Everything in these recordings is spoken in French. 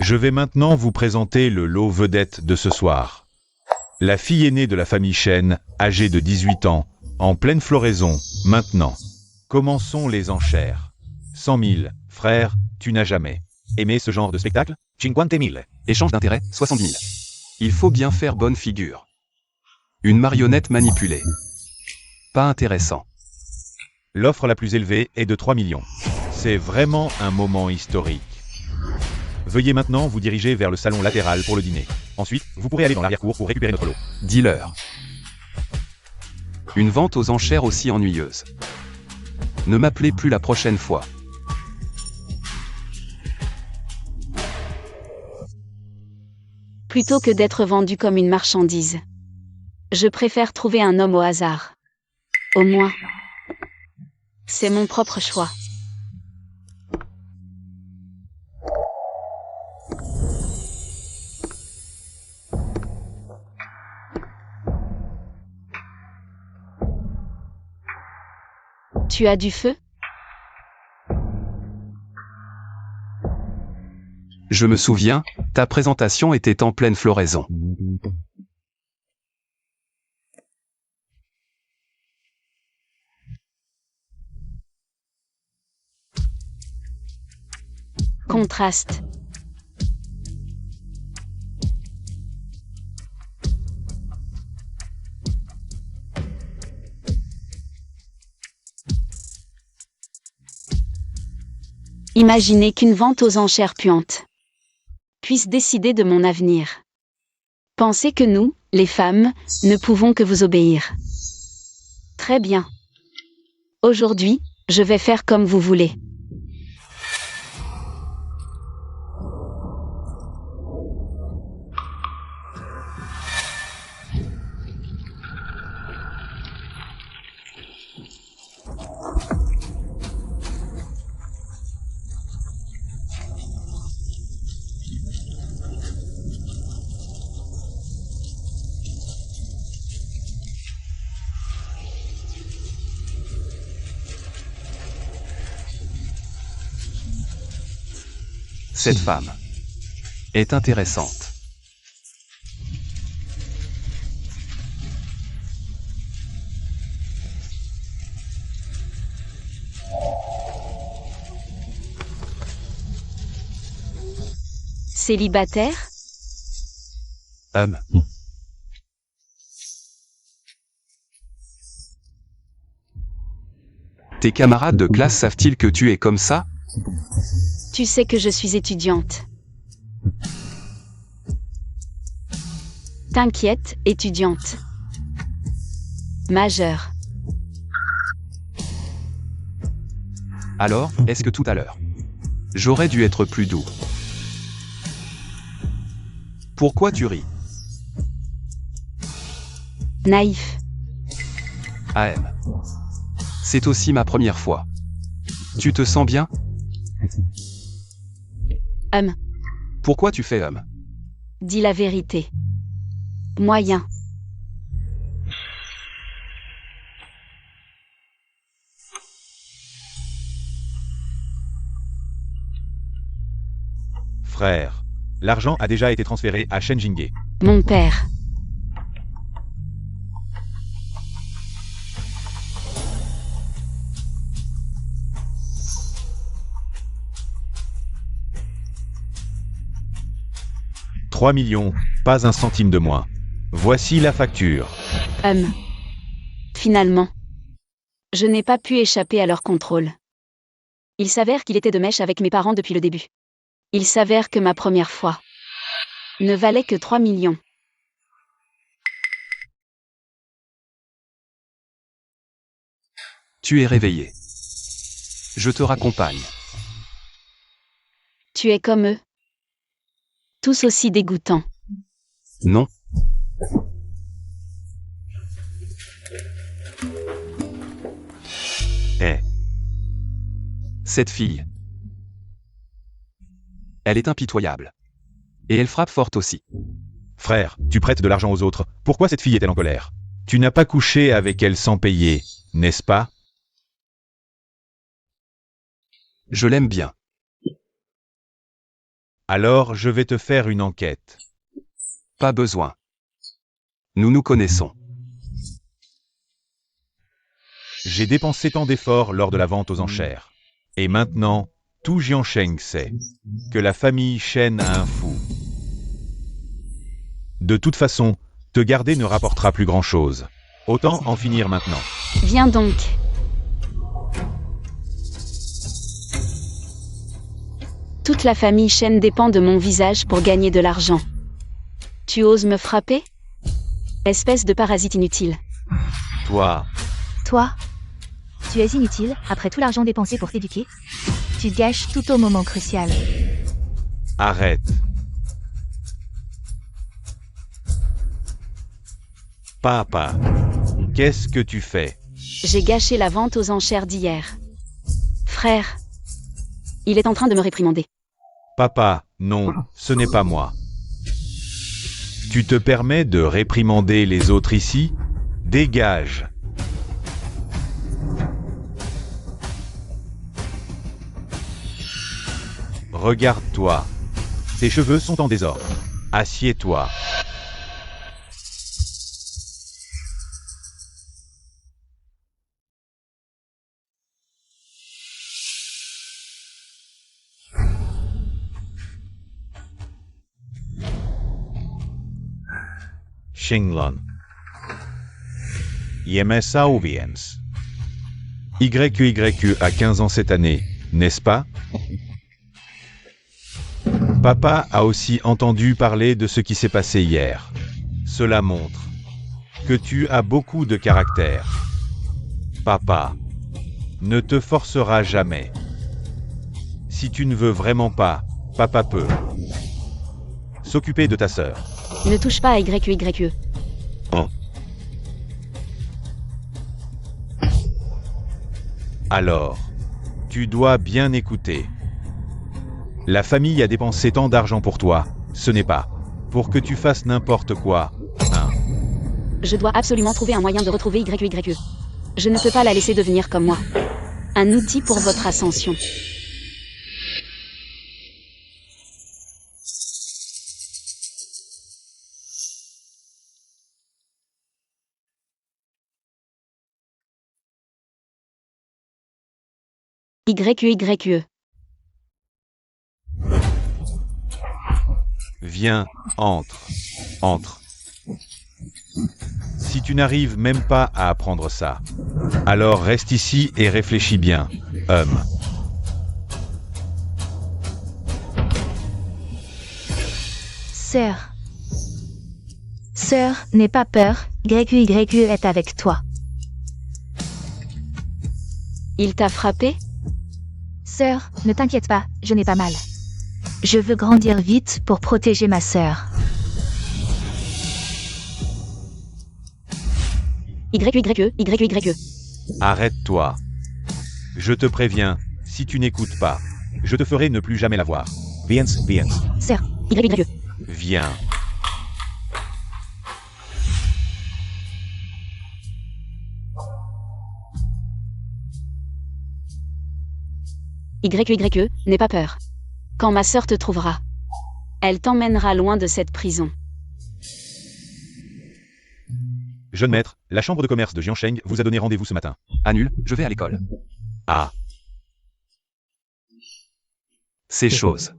Je vais maintenant vous présenter le lot vedette de ce soir. La fille aînée de la famille Chen, âgée de 18 ans, en pleine floraison, maintenant. Commençons les enchères. 100 000, frère, tu n'as jamais aimé ce genre de spectacle? 50 000. Échange d'intérêt, 70 000. Il faut bien faire bonne figure. Une marionnette manipulée. Pas intéressant. L'offre la plus élevée est de 3 millions. C'est vraiment un moment historique. Veuillez maintenant vous diriger vers le salon latéral pour le dîner. Ensuite, vous pourrez aller dans l'arrière-cour pour récupérer notre lot. Dealer. Une vente aux enchères aussi ennuyeuse. Ne m'appelez plus la prochaine fois. Plutôt que d'être vendu comme une marchandise, je préfère trouver un homme au hasard. Au moins, c'est mon propre choix. Tu as du feu? Je me souviens, ta présentation était en pleine floraison. Contraste. Imaginez qu'une vente aux enchères puante puisse décider de mon avenir. Pensez que nous, les femmes, ne pouvons que vous obéir. Très bien. Aujourd'hui, je vais faire comme vous voulez. Cette femme est intéressante. Célibataire? Tes camarades de classe savent-ils que tu es comme ça? Tu sais que je suis étudiante. T'inquiète, étudiante. Majeure. Alors, est-ce que tout à l'heure, j'aurais dû être plus doux? Pourquoi tu ris? Naïf. AM. C'est aussi ma première fois. Tu te sens bien? Pourquoi tu fais Dis la vérité. Moyen. Frère, l'argent a déjà été transféré à Shen Jingye. Mon père. « 3 millions, pas un centime de moins. Voici la facture. » Finalement, je n'ai pas pu échapper à leur contrôle. Il s'avère qu'il était de mèche avec mes parents depuis le début. Il s'avère que ma première fois ne valait que 3 millions. Tu es réveillé. Je te raccompagne. Tu es comme eux. Tous aussi dégoûtants. Non. Cette fille. Elle est impitoyable. Et elle frappe fort aussi. Frère, tu prêtes de l'argent aux autres. Pourquoi cette fille est-elle en colère? Tu n'as pas couché avec elle sans payer, n'est-ce pas? Je l'aime bien. Alors je vais te faire une enquête. Pas besoin. Nous nous connaissons. J'ai dépensé tant d'efforts lors de la vente aux enchères. Et maintenant, tout Jiansheng sait que la famille Shen a un fou. De toute façon, te garder ne rapportera plus grand-chose. Autant en finir maintenant. Viens donc. Toute la famille Shen dépend de mon visage pour gagner de l'argent. Tu oses me frapper? Espèce de parasite inutile. Toi, Tu es inutile, après tout l'argent dépensé pour t'éduquer. Tu te gâches tout au moment crucial. arrête. Papa, qu'est-ce que tu fais? J'ai gâché la vente aux enchères d'hier. Frère. Il est en train de me réprimander. Papa, non, ce n'est pas moi. Tu te permets de réprimander les autres ici? Dégage. Regarde-toi. Tes cheveux sont en désordre. Assieds-toi. Xinglon. Yemesa Oviens. YQYQ a 15 ans cette année, n'est-ce pas? Papa a aussi entendu parler de ce qui s'est passé hier. Cela montre que tu as beaucoup de caractère. Papa ne te forcera jamais. Si tu ne veux vraiment pas, papa peut s'occuper de ta sœur. Ne touche pas à YQYE. Alors, tu dois bien écouter. La famille a dépensé tant d'argent pour toi, ce n'est pas pour que tu fasses n'importe quoi, hein. Je dois absolument trouver un moyen de retrouver YQYE. Je ne peux pas la laisser devenir comme moi. Un outil pour votre ascension. YQYE. Viens, entre. Si tu n'arrives même pas à apprendre ça, alors reste ici et réfléchis bien, homme. Sœur. Sœur, n'aie pas peur, YQYE est avec toi. Il t'a frappé? Sœur, ne t'inquiète pas, je n'ai pas mal. Je veux grandir vite pour protéger ma sœur. YQYE. Arrête-toi. Je te préviens, si tu n'écoutes pas, je te ferai ne plus jamais la voir. Viens. Sœur, YQYE. Viens. YQYE, n'aie pas peur. Quand ma sœur te trouvera, elle t'emmènera loin de cette prison. Jeune maître, la chambre de commerce de Jiansheng vous a donné rendez-vous ce matin. Annule, je vais à l'école. Ah, Ces choses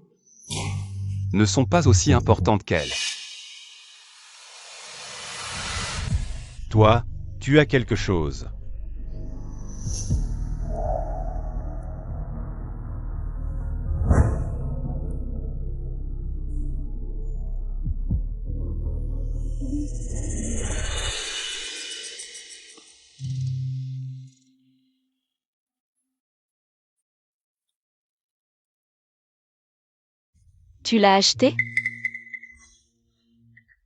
ne sont pas aussi importantes qu'elles. toi, tu as quelque chose. Tu l'as acheté?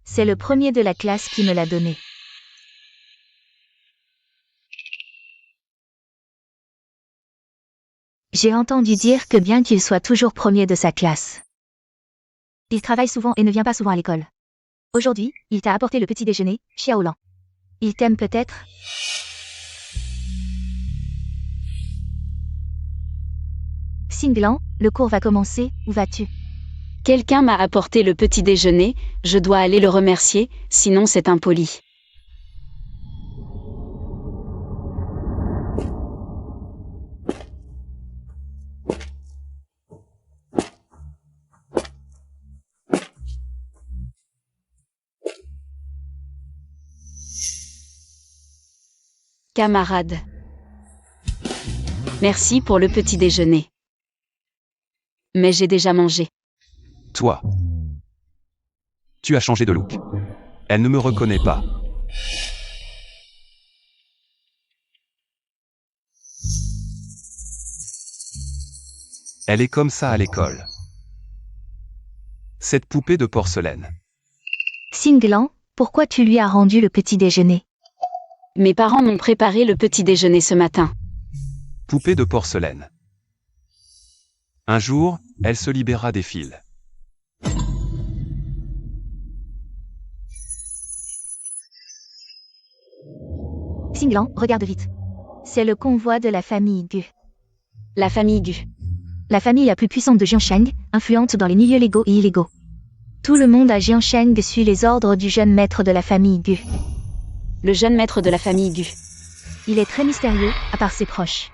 c'est le premier de la classe qui me l'a donné. J'ai entendu dire que bien qu'il soit toujours premier de sa classe, il travaille souvent et ne vient pas souvent à l'école. Aujourd'hui, il t'a apporté le petit déjeuner, Xiaolan. Il t'aime peut-être? Xinglan, le cours va commencer, où vas-tu? Quelqu'un m'a apporté le petit déjeuner, je dois aller le remercier, sinon c'est impoli. Camarade. Merci pour le petit déjeuner. Mais j'ai déjà mangé. Toi. Tu as changé de look. Elle ne me reconnaît pas. Elle est comme ça à l'école. Cette poupée de porcelaine. Singlan, pourquoi tu lui as rendu le petit déjeuner? Mes parents m'ont préparé le petit déjeuner ce matin. Poupée de porcelaine. Un jour, elle se libérera des fils. Singlan, regarde vite. C'est le convoi de la famille Gu. La famille Gu. La famille la plus puissante de Jiansheng, influente dans les milieux légaux et illégaux. Tout le monde à Jiansheng suit les ordres du jeune maître de la famille Gu. Le jeune maître de la famille Gu. Il est très mystérieux, à part ses proches.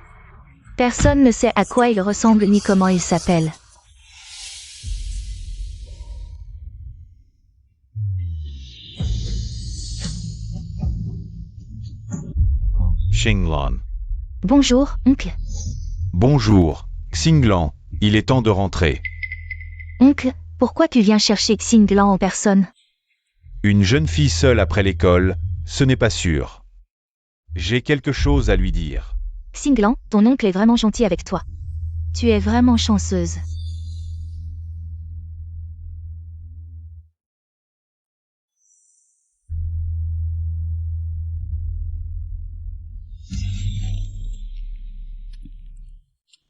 Personne ne sait à quoi il ressemble ni comment il s'appelle. Xinglan. Bonjour, oncle. Bonjour, Xinglan, il est temps de rentrer. Oncle, pourquoi tu viens chercher Xinglan en personne? Une jeune fille seule après l'école, ce n'est pas sûr. J'ai quelque chose à lui dire. Xinglan, ton oncle est vraiment gentil avec toi. Tu es vraiment chanceuse.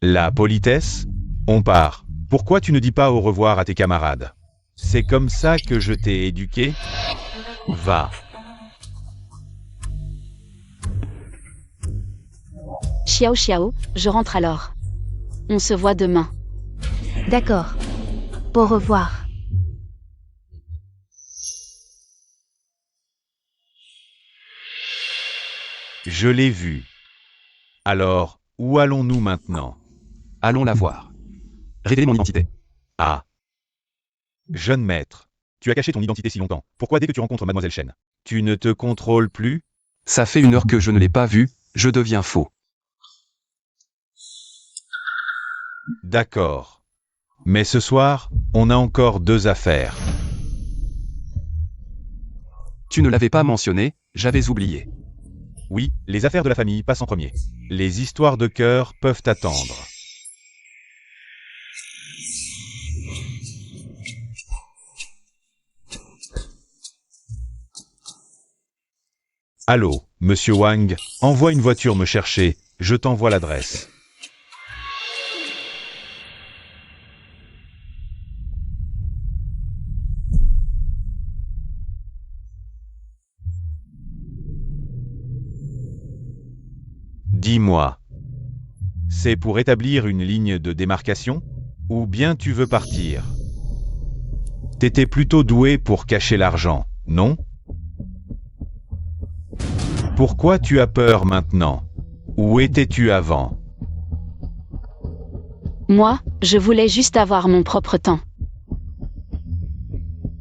La politesse? On part. Pourquoi tu ne dis pas au revoir à tes camarades? C'est comme ça que je t'ai éduqué? Va. Xiao Xiao, je rentre alors. On se voit demain. D'accord. Au revoir. Je l'ai vu. Alors, où allons-nous maintenant? Allons la voir. Révélez mon identité. Ah. Jeune maître, tu as caché ton identité si longtemps. Pourquoi dès que tu rencontres Mademoiselle Chen, tu ne te contrôles plus? Ça fait 1 heure que je ne l'ai pas vue, je deviens faux. D'accord. Mais ce soir, on a encore 2 affaires. Tu ne l'avais pas mentionné, j'avais oublié. Oui, les affaires de la famille passent en premier. Les histoires de cœur peuvent attendre. Allô, monsieur Wang, envoie une voiture me chercher, je t'envoie l'adresse. Dis-moi, c'est pour établir une ligne de démarcation? Ou bien tu veux partir? T'étais plutôt doué pour cacher l'argent, non? Pourquoi tu as peur maintenant? Où étais-tu avant? Moi, je voulais juste avoir mon propre temps.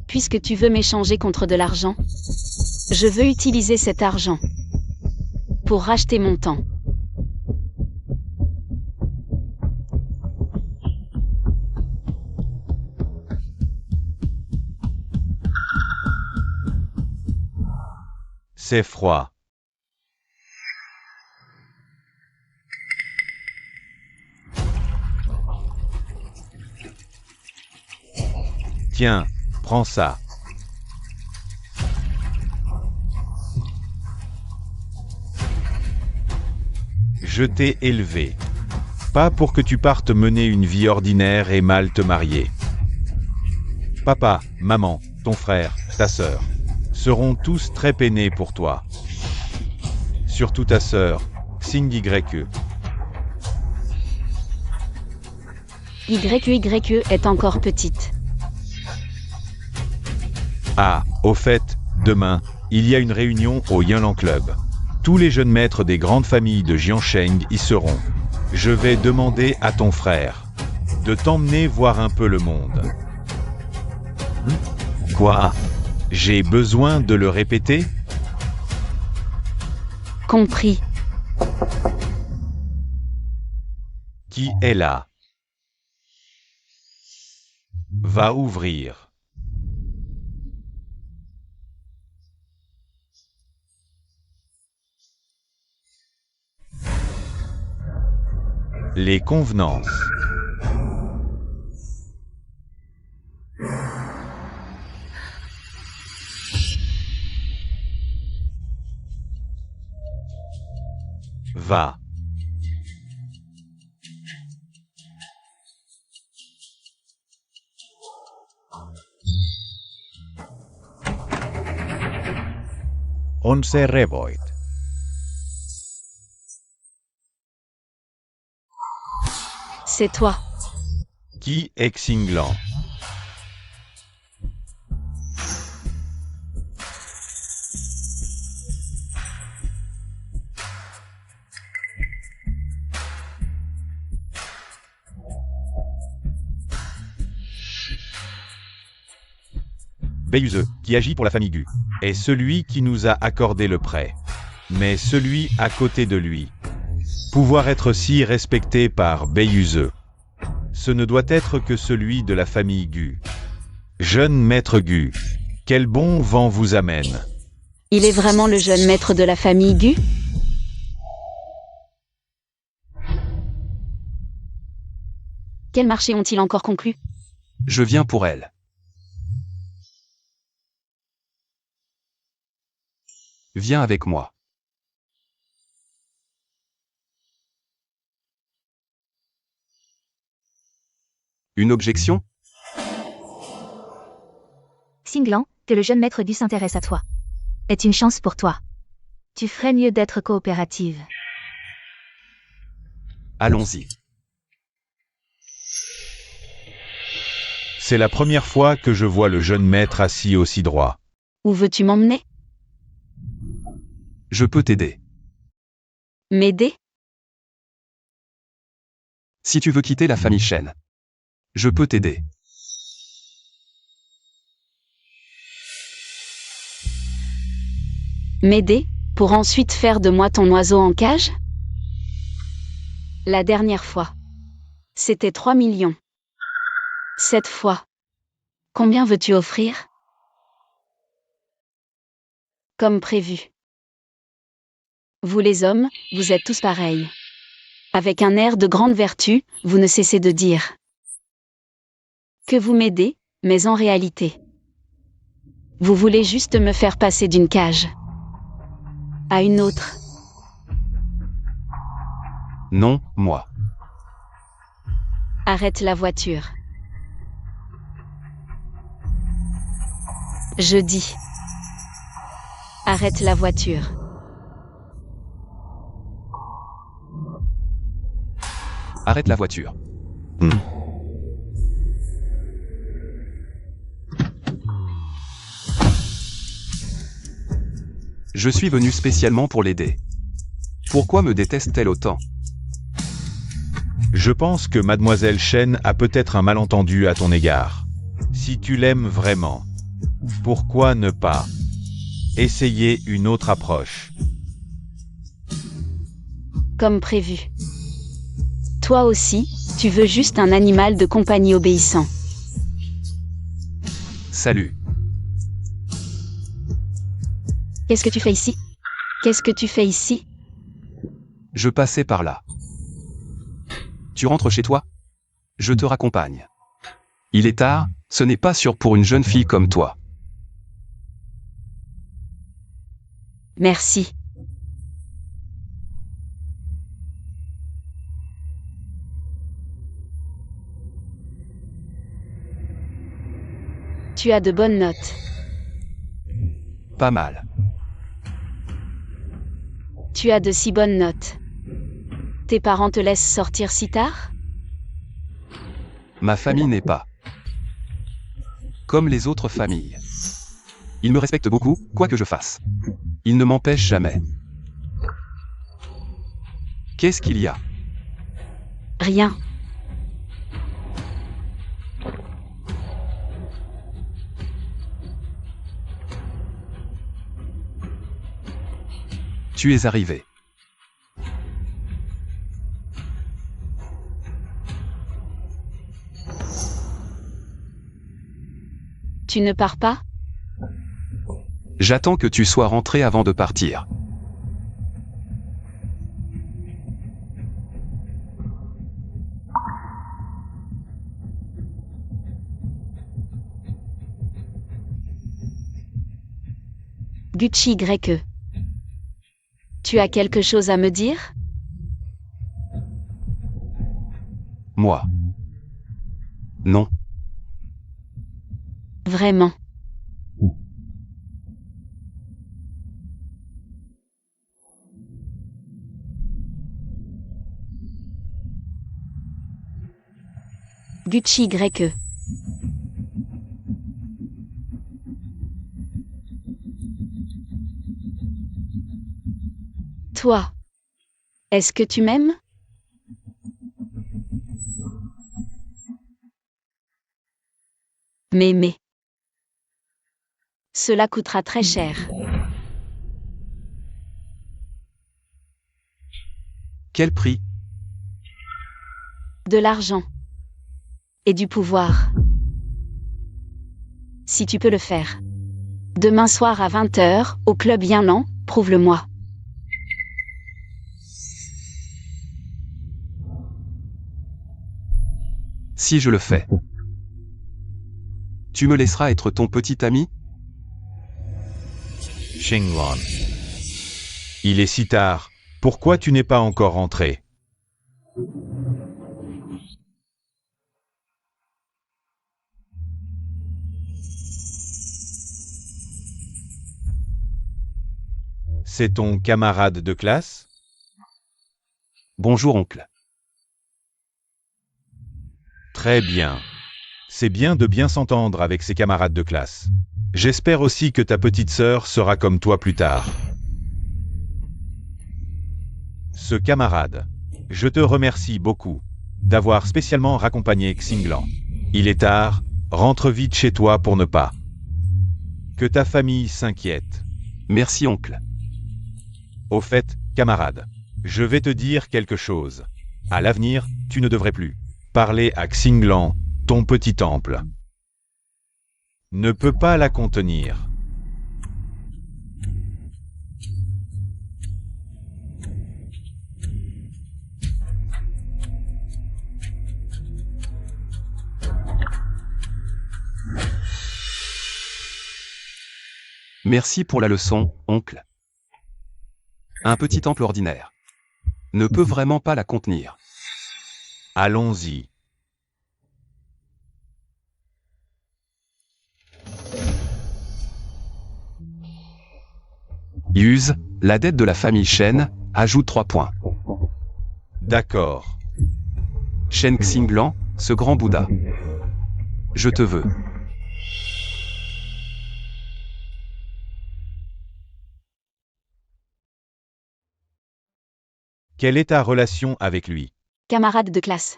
Puisque tu veux m'échanger contre de l'argent, je veux utiliser cet argent pour racheter mon temps. C'est froid. Tiens, prends ça. Je t'ai élevé. Pas pour que tu partes mener une vie ordinaire et mal te marier. Papa, maman, ton frère, ta sœur seront tous très peinés pour toi. Surtout ta sœur, Xing YE. YE est encore petite. Ah, au fait, demain, il y a une réunion au Yinlang Club. Tous les jeunes maîtres des grandes familles de Jiansheng y seront. Je vais demander à ton frère de t'emmener voir un peu le monde. Quoi? J'ai besoin de le répéter? Compris. Qui est là? Va ouvrir. Les convenances. Va. Onze Revoit. C'est toi. Qui est Xinglan? Beiyuze, qui agit pour la famille Gu, est celui qui nous a accordé le prêt. Mais celui à côté de lui. Pouvoir être si respecté par Beiyuze. Ce ne doit être que celui de la famille Gu. Jeune maître Gu, quel bon vent vous amène? Il est vraiment le jeune maître de la famille Gu? Quel marché ont-ils encore conclu? Je viens pour elle. Viens avec moi. Une objection? Xinglan, que le jeune maître Gu s'intéresse à toi. Est une chance pour toi. Tu ferais mieux d'être coopérative. Allons-y. C'est la première fois que je vois le jeune maître assis aussi droit. Où veux-tu m'emmener? Je peux t'aider. M'aider? Si tu veux quitter la famille Shen, je peux t'aider. M'aider? Pour ensuite faire de moi ton oiseau en cage? La dernière fois. C'était 3 millions. Cette fois. Combien veux-tu offrir? Comme prévu. Vous les hommes, vous êtes tous pareils. Avec un air de grande vertu, vous ne cessez de dire que vous m'aidez, mais en réalité, vous voulez juste me faire passer d'une cage à une autre. Non, moi. Arrête la voiture. Je dis. Arrête la voiture. Arrête la voiture. Je suis venu spécialement pour l'aider. Pourquoi me déteste-t-elle autant? Je pense que Mademoiselle Shen a peut-être un malentendu à ton égard. Si tu l'aimes vraiment, pourquoi ne pas essayer une autre approche? Comme prévu. Toi aussi, tu veux juste un animal de compagnie obéissant. Salut. Qu'est-ce que tu fais ici? Qu'est-ce que tu fais ici? Je passais par là. Tu rentres chez toi? Je te raccompagne. Il est tard, ce n'est pas sûr pour une jeune fille comme toi. Merci. Tu as de bonnes notes. Pas mal. Tu as de si bonnes notes. Tes parents te laissent sortir si tard? Ma famille n'est pas comme les autres familles. Il me respecte beaucoup, quoi que je fasse. Il ne m'empêche jamais. Qu'est-ce qu'il y a? Rien. Tu es arrivé. Tu ne pars pas? J'attends que tu sois rentré avant de partir. Gucci YE. Tu as quelque chose à me dire? Moi. Non. Vraiment. Gucci YE. Toi. Est-ce que tu m'aimes? M'aimer. Cela coûtera très cher. Quel prix? De l'argent. Et du pouvoir. Si tu peux le faire. Demain soir à 20h, au club Yinlan, prouve-le-moi. Si je le fais. Tu me laisseras être ton petit ami? Xinglan. Il est si tard. Pourquoi tu n'es pas encore rentré? C'est ton camarade de classe? Bonjour oncle. Très bien. C'est bien de bien s'entendre avec ses camarades de classe. J'espère aussi que ta petite sœur sera comme toi plus tard. Ce camarade, je te remercie beaucoup d'avoir spécialement raccompagné Xinglan. Il est tard, rentre vite chez toi pour ne pas que ta famille s'inquiète. Merci oncle. Au fait, camarade, je vais te dire quelque chose. À l'avenir, tu ne devrais plus parler à Xinglan, ton petit temple. Ne peut pas la contenir. Merci pour la leçon, oncle. Un petit temple ordinaire ne peut vraiment pas la contenir. Allons-y. Use, la dette de la famille Shen, ajoute 3 points. D'accord. Shen Xinglan, ce grand Bouddha. Je te veux. Quelle est ta relation avec lui? Camarade de classe.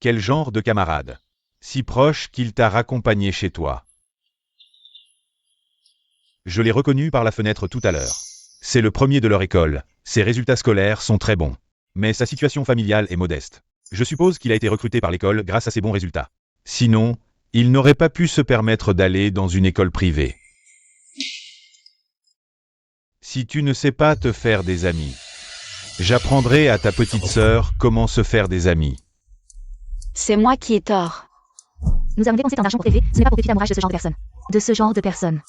Quel genre de camarade? Si proche qu'il t'a raccompagné chez toi. Je l'ai reconnu par la fenêtre tout à l'heure. C'est le premier de leur école. Ses résultats scolaires sont très bons. Mais sa situation familiale est modeste. Je suppose qu'il a été recruté par l'école grâce à ses bons résultats. Sinon, il n'aurait pas pu se permettre d'aller dans une école privée. Si tu ne sais pas te faire des amis, j'apprendrai à ta petite sœur comment se faire des amis. C'est moi qui ai tort. Nous avons dépensé tant d'argent pour t'élever, ce n'est pas pour que tu t'amourages de ce genre de personne. De ce genre de personne.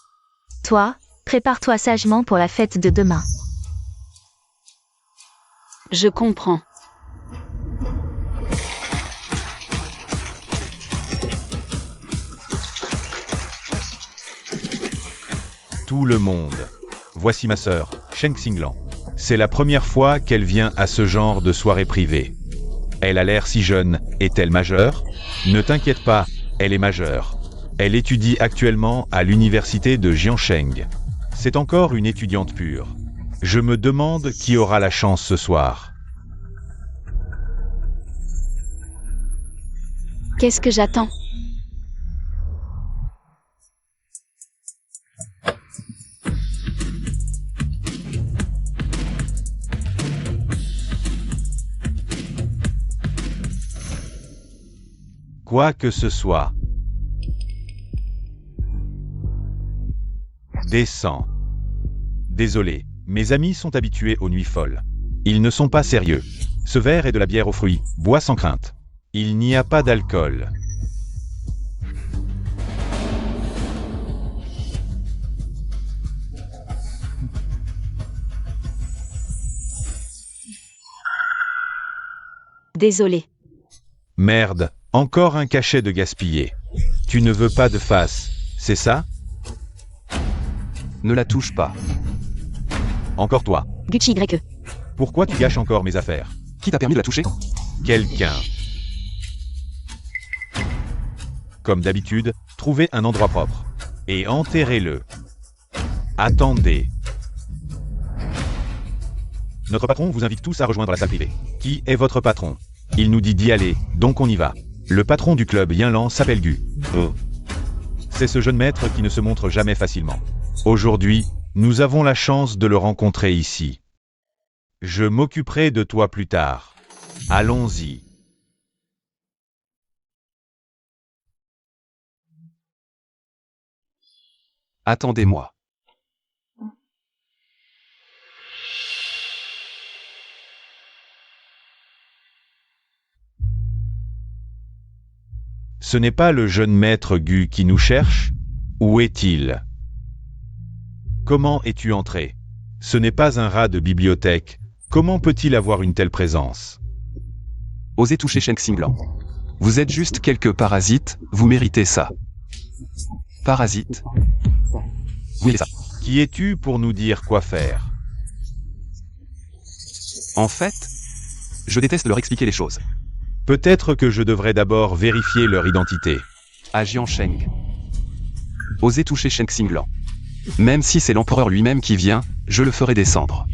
Toi, prépare-toi sagement pour la fête de demain. Je comprends. Tout le monde. Voici ma sœur, Shen Xinglan. C'est la première fois qu'elle vient à ce genre de soirée privée. Elle a l'air si jeune. Est-elle majeure? Ne t'inquiète pas, elle est majeure. Elle étudie actuellement à l'université de Jiansheng. C'est encore une étudiante pure. Je me demande qui aura la chance ce soir. Qu'est-ce que j'attends? Quoi que ce soit. Descends. Désolé, mes amis sont habitués aux nuits folles. Ils ne sont pas sérieux. Ce verre est de la bière aux fruits, bois sans crainte. Il n'y a pas d'alcool. Désolé. Merde, encore un cachet de gaspillé. Tu ne veux pas de face, c'est ça? Ne la touche pas. Encore toi. Gucci Y. Pourquoi tu gâches encore mes affaires? Qui t'a permis de la toucher? Quelqu'un. Comme d'habitude, trouvez un endroit propre. Et enterrez-le. Attendez. Notre patron vous invite tous à rejoindre la salle privée. Qui est votre patron? Il nous dit d'y aller, donc on y va. Le patron du club Yinlan s'appelle Gu. C'est ce jeune maître qui ne se montre jamais facilement. Aujourd'hui, nous avons la chance de le rencontrer ici. Je m'occuperai de toi plus tard. Allons-y. Attendez-moi. Ce n'est pas le jeune maître Gu qui nous cherche? Où est-il? Comment es-tu entré? Ce n'est pas un rat de bibliothèque. Comment peut-il avoir une telle présence? Osez toucher Sheng Xinglan. Vous êtes juste quelques parasites, vous méritez ça. Parasites? Oui, c'est ça. Qui es-tu pour nous dire quoi faire? En fait, je déteste leur expliquer les choses. Peut-être que je devrais d'abord vérifier leur identité. À Jiansheng. Osez toucher Sheng Xinglan. Même si c'est l'empereur lui-même qui vient, je le ferai descendre.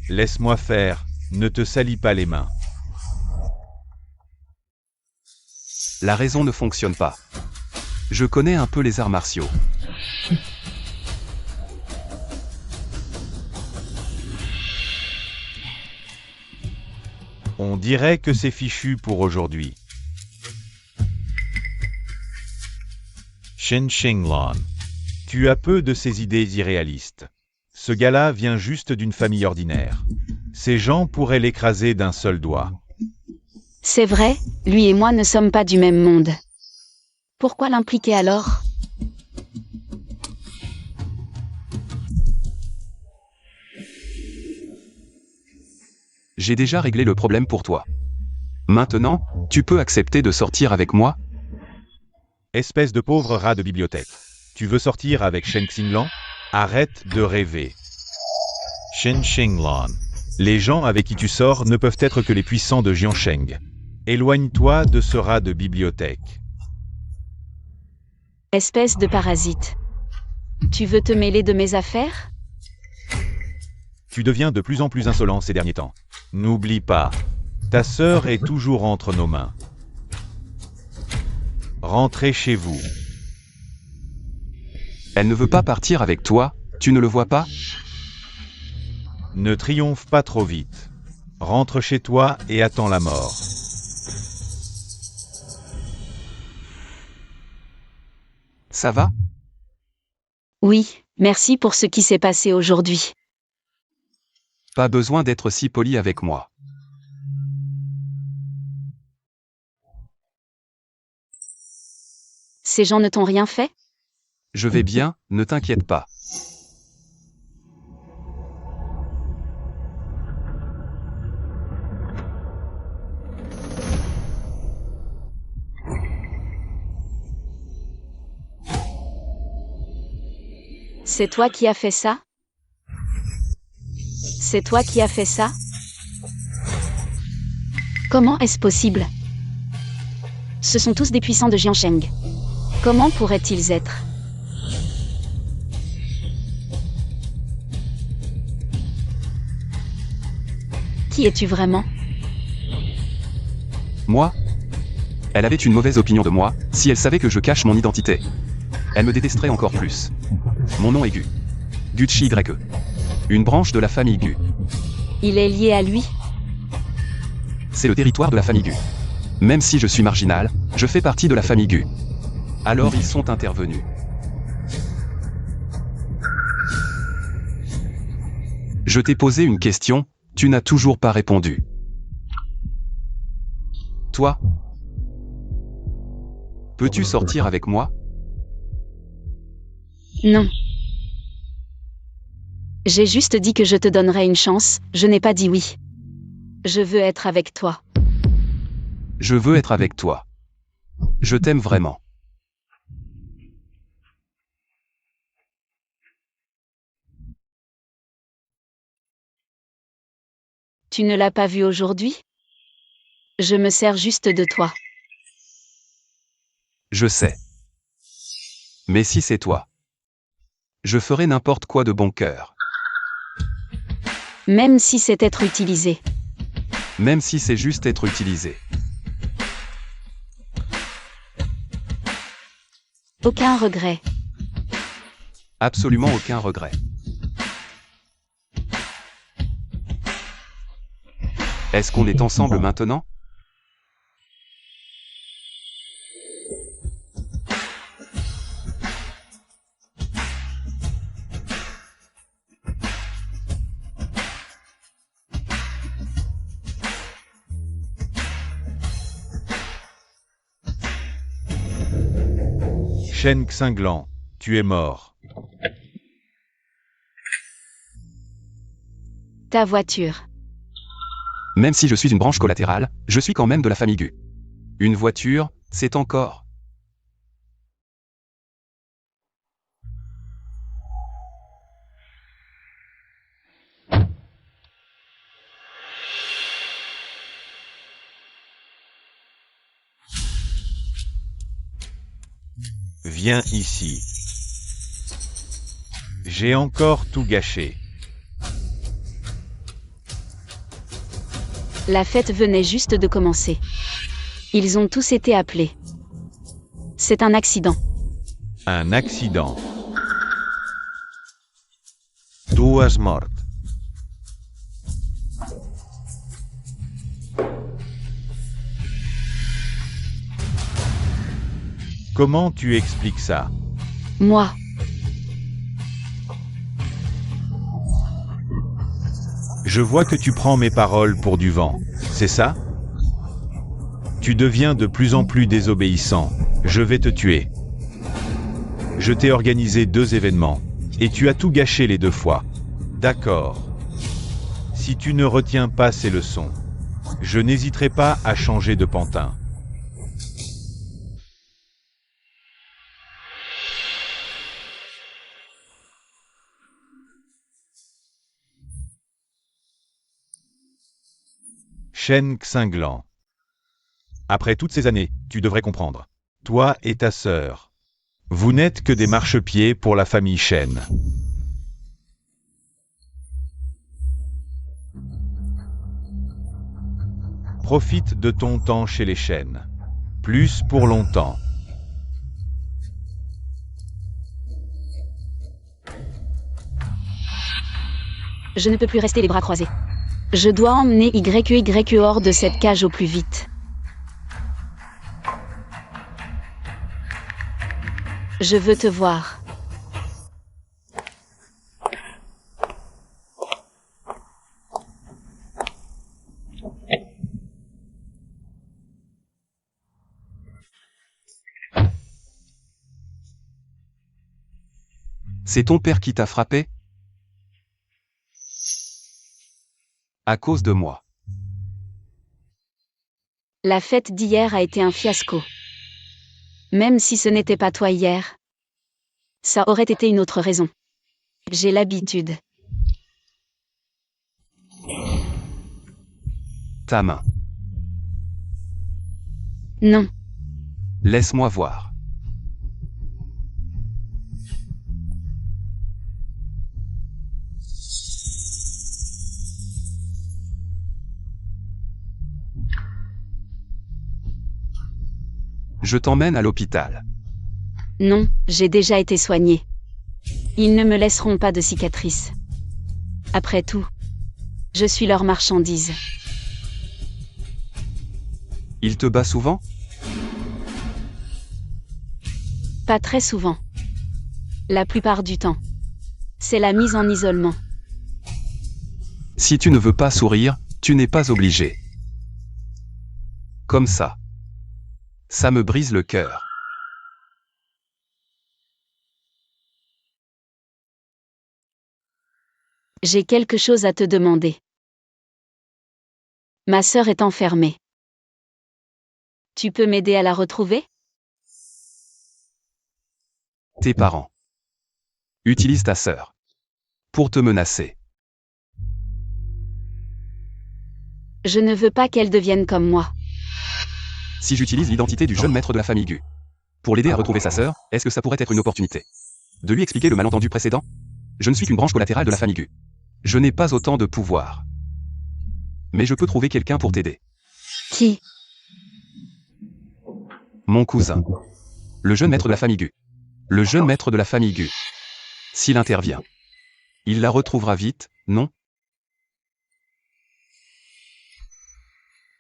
Laisse-moi faire, ne te salis pas les mains. La raison ne fonctionne pas. Je connais un peu les arts martiaux. On dirait que c'est fichu pour aujourd'hui. Shen Xinglan. Tu as peu de ces idées irréalistes. Ce gars-là vient juste d'une famille ordinaire. Ces gens pourraient l'écraser d'un seul doigt. C'est vrai, lui et moi ne sommes pas du même monde. Pourquoi l'impliquer alors? J'ai déjà réglé le problème pour toi. Maintenant, tu peux accepter de sortir avec moi? Espèce de pauvre rat de bibliothèque. Tu veux sortir avec Shen Xinglan? Arrête de rêver. Shen Xinglan. Les gens avec qui tu sors ne peuvent être que les puissants de Jiansheng. Éloigne-toi de ce rat de bibliothèque. Espèce de parasite. Tu veux te mêler de mes affaires? Tu deviens de plus en plus insolent ces derniers temps. N'oublie pas, ta sœur est toujours entre nos mains. Rentrez chez vous. Elle ne veut pas partir avec toi, tu ne le vois pas? Ne triomphe pas trop vite. Rentre chez toi et attends la mort. Ça va? Oui, merci pour ce qui s'est passé aujourd'hui. Pas besoin d'être si poli avec moi. Ces gens ne t'ont rien fait? Je vais bien, ne t'inquiète pas. C'est toi qui as fait ça? C'est toi qui as fait ça? Comment est-ce possible? Ce sont tous des puissants de Jiansheng. Comment pourraient-ils être? Qui es-tu vraiment? Moi? Elle avait une mauvaise opinion de moi, si elle savait que je cache mon identité. Elle me détesterait encore plus. Mon nom est Gu. Gucci YE. Une branche de la famille Gu. Il est lié à lui? C'est le territoire de la famille Gu. Même si je suis marginal, je fais partie de la famille Gu. Alors ils sont intervenus. Je t'ai posé une question, tu n'as toujours pas répondu. Toi? Peux-tu sortir avec moi? Non. J'ai juste dit que je te donnerais une chance, je n'ai pas dit oui. Je veux être avec toi. Je veux être avec toi. Je t'aime vraiment. Tu ne l'as pas vu aujourd'hui? Je me sers juste de toi. Je sais. Mais si c'est toi, je ferai n'importe quoi de bon cœur. Même si c'est être utilisé. Même si c'est juste être utilisé. Aucun regret. Absolument aucun regret. Est-ce qu'on est ensemble maintenant? Shen Xinglan, tu es mort. Ta voiture. Même si je suis une branche collatérale, je suis quand même de la famille Gu. Une voiture, c'est encore. Viens ici. J'ai encore tout gâché. La fête venait juste de commencer. Ils ont tous été appelés. C'est un accident. Un accident. Duas mortes. Comment tu expliques ça? Moi. Je vois que tu prends mes paroles pour du vent, c'est ça? Tu deviens de plus en plus désobéissant. Je vais te tuer. Je t'ai organisé 2 événements, et tu as tout gâché les 2 fois. D'accord. Si tu ne retiens pas ces leçons, je n'hésiterai pas à changer de pantin. Shen Xinglan. Après toutes ces années, tu devrais comprendre. Toi et ta sœur. Vous n'êtes que des marchepieds pour la famille Shen. Profite de ton temps chez les Shen. Plus pour longtemps. Je ne peux plus rester les bras croisés. Je dois emmener YE hors de cette cage au plus vite. Je veux te voir. C'est ton père qui t'a frappé? À cause de moi. La fête d'hier a été un fiasco. Même si ce n'était pas toi hier, ça aurait été une autre raison. J'ai l'habitude. Ta main. Non. Laisse-moi voir. Je t'emmène à l'hôpital. Non, j'ai déjà été soignée. Ils ne me laisseront pas de cicatrices. Après tout, je suis leur marchandise. Il te bat souvent? Pas très souvent. La plupart du temps. C'est la mise en isolement. Si tu ne veux pas sourire, tu n'es pas obligé. Comme ça. Ça me brise le cœur. J'ai quelque chose à te demander. Ma sœur est enfermée. Tu peux m'aider à la retrouver? Tes parents utilisent ta sœur pour te menacer. Je ne veux pas qu'elle devienne comme moi. Si j'utilise l'identité du jeune maître de la famille Gu pour l'aider à retrouver sa sœur, est-ce que ça pourrait être une opportunité de lui expliquer le malentendu précédent? Je ne suis qu'une branche collatérale de la famille Gu. Je n'ai pas autant de pouvoir. Mais je peux trouver quelqu'un pour t'aider. Qui? Mon cousin. Le jeune maître de la famille Gu. Le jeune maître de la famille Gu. S'il intervient, il la retrouvera vite, non?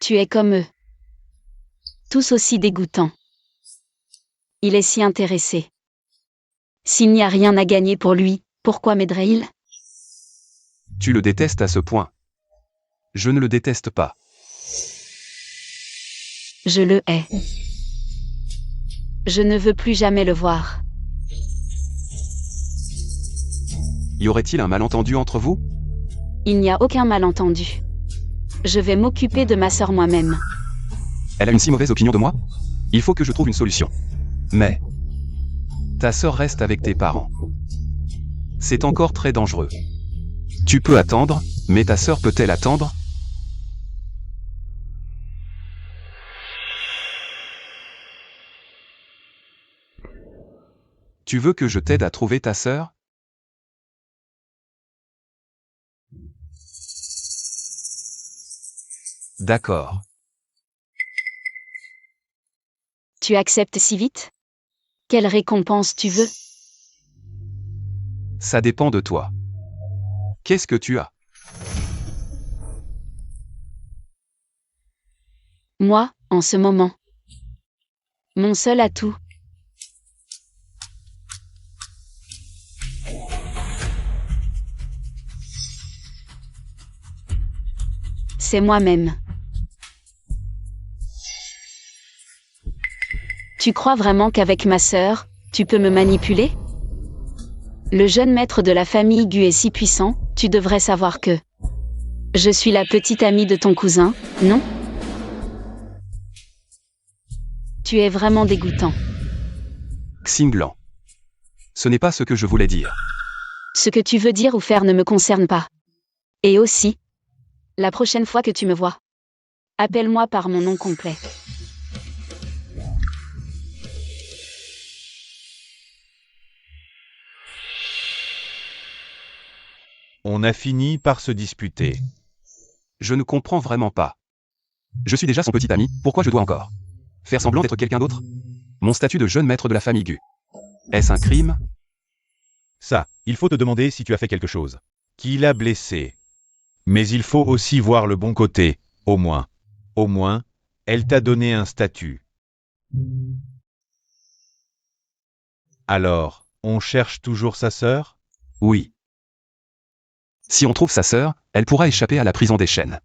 Tu es comme eux. Tous aussi dégoûtants. Il est si intéressé. S'il n'y a rien à gagner pour lui, pourquoi m'aiderait-il? Tu le détestes à ce point. Je ne le déteste pas. Je le hais. Je ne veux plus jamais le voir. Y aurait-il un malentendu entre vous? Il n'y a aucun malentendu. Je vais m'occuper de ma sœur moi-même. Elle a une si mauvaise opinion de moi? Il faut que je trouve une solution. Mais ta sœur reste avec tes parents. C'est encore très dangereux. Tu peux attendre, mais ta sœur peut-elle attendre? Tu veux que je t'aide à trouver ta sœur? D'accord. Tu acceptes si vite? Quelle récompense tu veux? Ça dépend de toi. Qu'est-ce que tu as? Moi, en ce moment. Mon seul atout. C'est moi-même. Tu crois vraiment qu'avec ma sœur, tu peux me manipuler? Le jeune maître de la famille Gu est si puissant, tu devrais savoir que... Je suis la petite amie de ton cousin, non? Tu es vraiment dégoûtant. Xinglan. Ce n'est pas ce que je voulais dire. Ce que tu veux dire ou faire ne me concerne pas. Et aussi, la prochaine fois que tu me vois, appelle-moi par mon nom complet. On a fini par se disputer. Je ne comprends vraiment pas. Je suis déjà son petit ami, pourquoi je dois encore faire semblant d'être quelqu'un d'autre? Mon statut de jeune maître de la famille Gu. Est-ce un crime? Ça, il faut te demander si tu as fait quelque chose. Qui l'a blessé. Mais il faut aussi voir le bon côté, au moins. Au moins, elle t'a donné un statut. Alors, on cherche toujours sa sœur? Oui. Si on trouve sa sœur, elle pourra échapper à la prison des chaînes.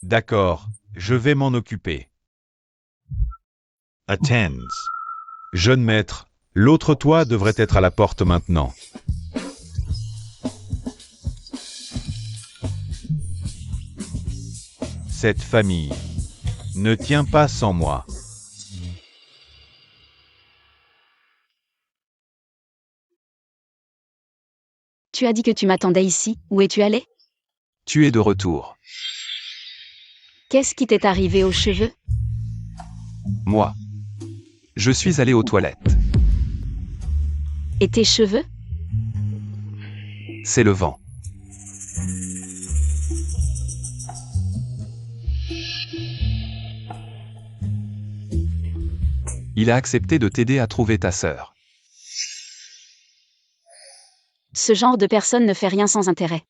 D'accord, je vais m'en occuper. Attends. Jeune maître, l'autre toi devrait être à la porte maintenant. Cette famille ne tient pas sans moi. Tu as dit que tu m'attendais ici, où es-tu allé? Tu es de retour. Qu'est-ce qui t'est arrivé aux cheveux? Moi. Je suis allé aux toilettes. Et tes cheveux? C'est le vent. Il a accepté de t'aider à trouver ta sœur. Ce genre de personne ne fait rien sans intérêt.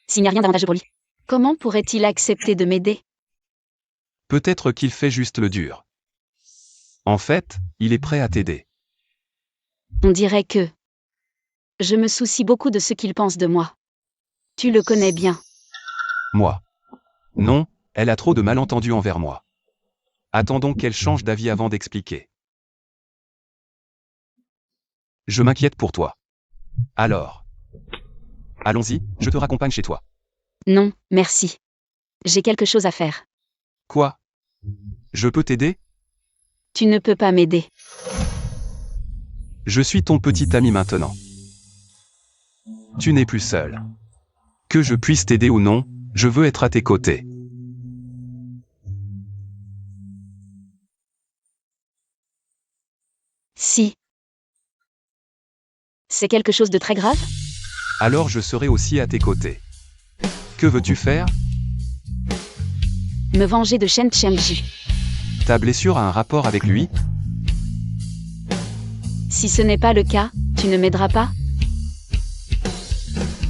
S'il n'y a rien d'avantageux pour lui, comment pourrait-il accepter de m'aider? Peut-être qu'il fait juste le dur. En fait, il est prêt à t'aider. On dirait que je me soucie beaucoup de ce qu'il pense de moi. Tu le connais bien. Moi. Non, elle a trop de malentendus envers moi. Attendons qu'elle change d'avis avant d'expliquer. Je m'inquiète pour toi. Alors. Allons-y, je te raccompagne chez toi. Non, merci. J'ai quelque chose à faire. Quoi? Je peux t'aider? Tu ne peux pas m'aider. Je suis ton petit ami maintenant. Tu n'es plus seul. Que je puisse t'aider ou non, je veux être à tes côtés. Si. C'est quelque chose de très grave? Alors je serai aussi à tes côtés. Que veux-tu faire? Me venger de Shen Chengji. Ta blessure a un rapport avec lui? Si ce n'est pas le cas, tu ne m'aideras pas?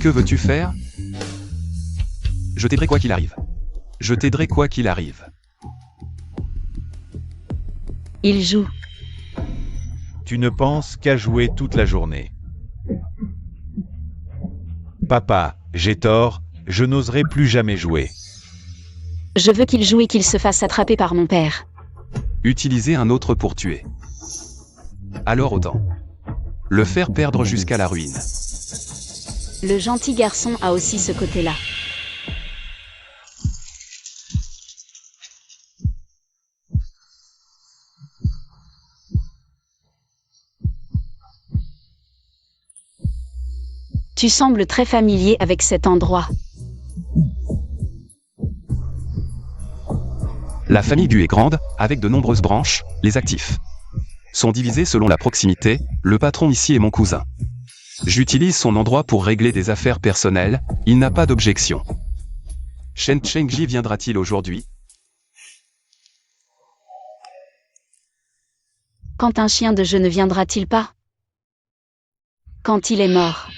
Que veux-tu faire? Je t'aiderai quoi qu'il arrive. Je t'aiderai quoi qu'il arrive. Il joue. Tu ne penses qu'à jouer toute la journée. Papa, j'ai tort, je n'oserai plus jamais jouer. Je veux qu'il joue et qu'il se fasse attraper par mon père. Utiliser un autre pour tuer. Alors autant. Le faire perdre jusqu'à la ruine. Le gentil garçon a aussi ce côté-là. Tu sembles très familier avec cet endroit. La famille Gu est grande, avec de nombreuses branches, les actifs sont divisés selon la proximité, le patron ici est mon cousin. J'utilise son endroit pour régler des affaires personnelles, il n'a pas d'objection. Shen Chengji viendra-t-il aujourd'hui? Quand un chien de jeu ne viendra-t-il pas? Quand il est mort.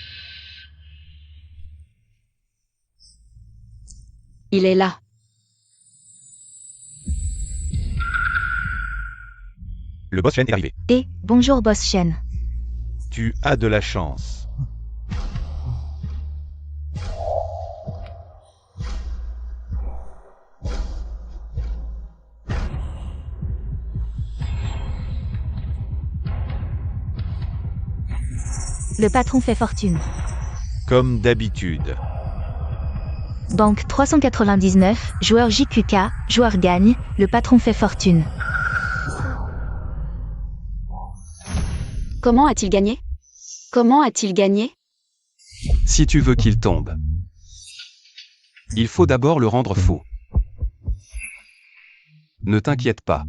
Il est là. Le boss Shen est arrivé. Et, bonjour boss Shen. Tu as de la chance. Le patron fait fortune. Comme d'habitude. Banque 399, joueur JQK, joueur gagne, le patron fait fortune. Comment a-t-il gagné? Comment a-t-il gagné? Si tu veux qu'il tombe, il faut d'abord le rendre fou. Ne t'inquiète pas.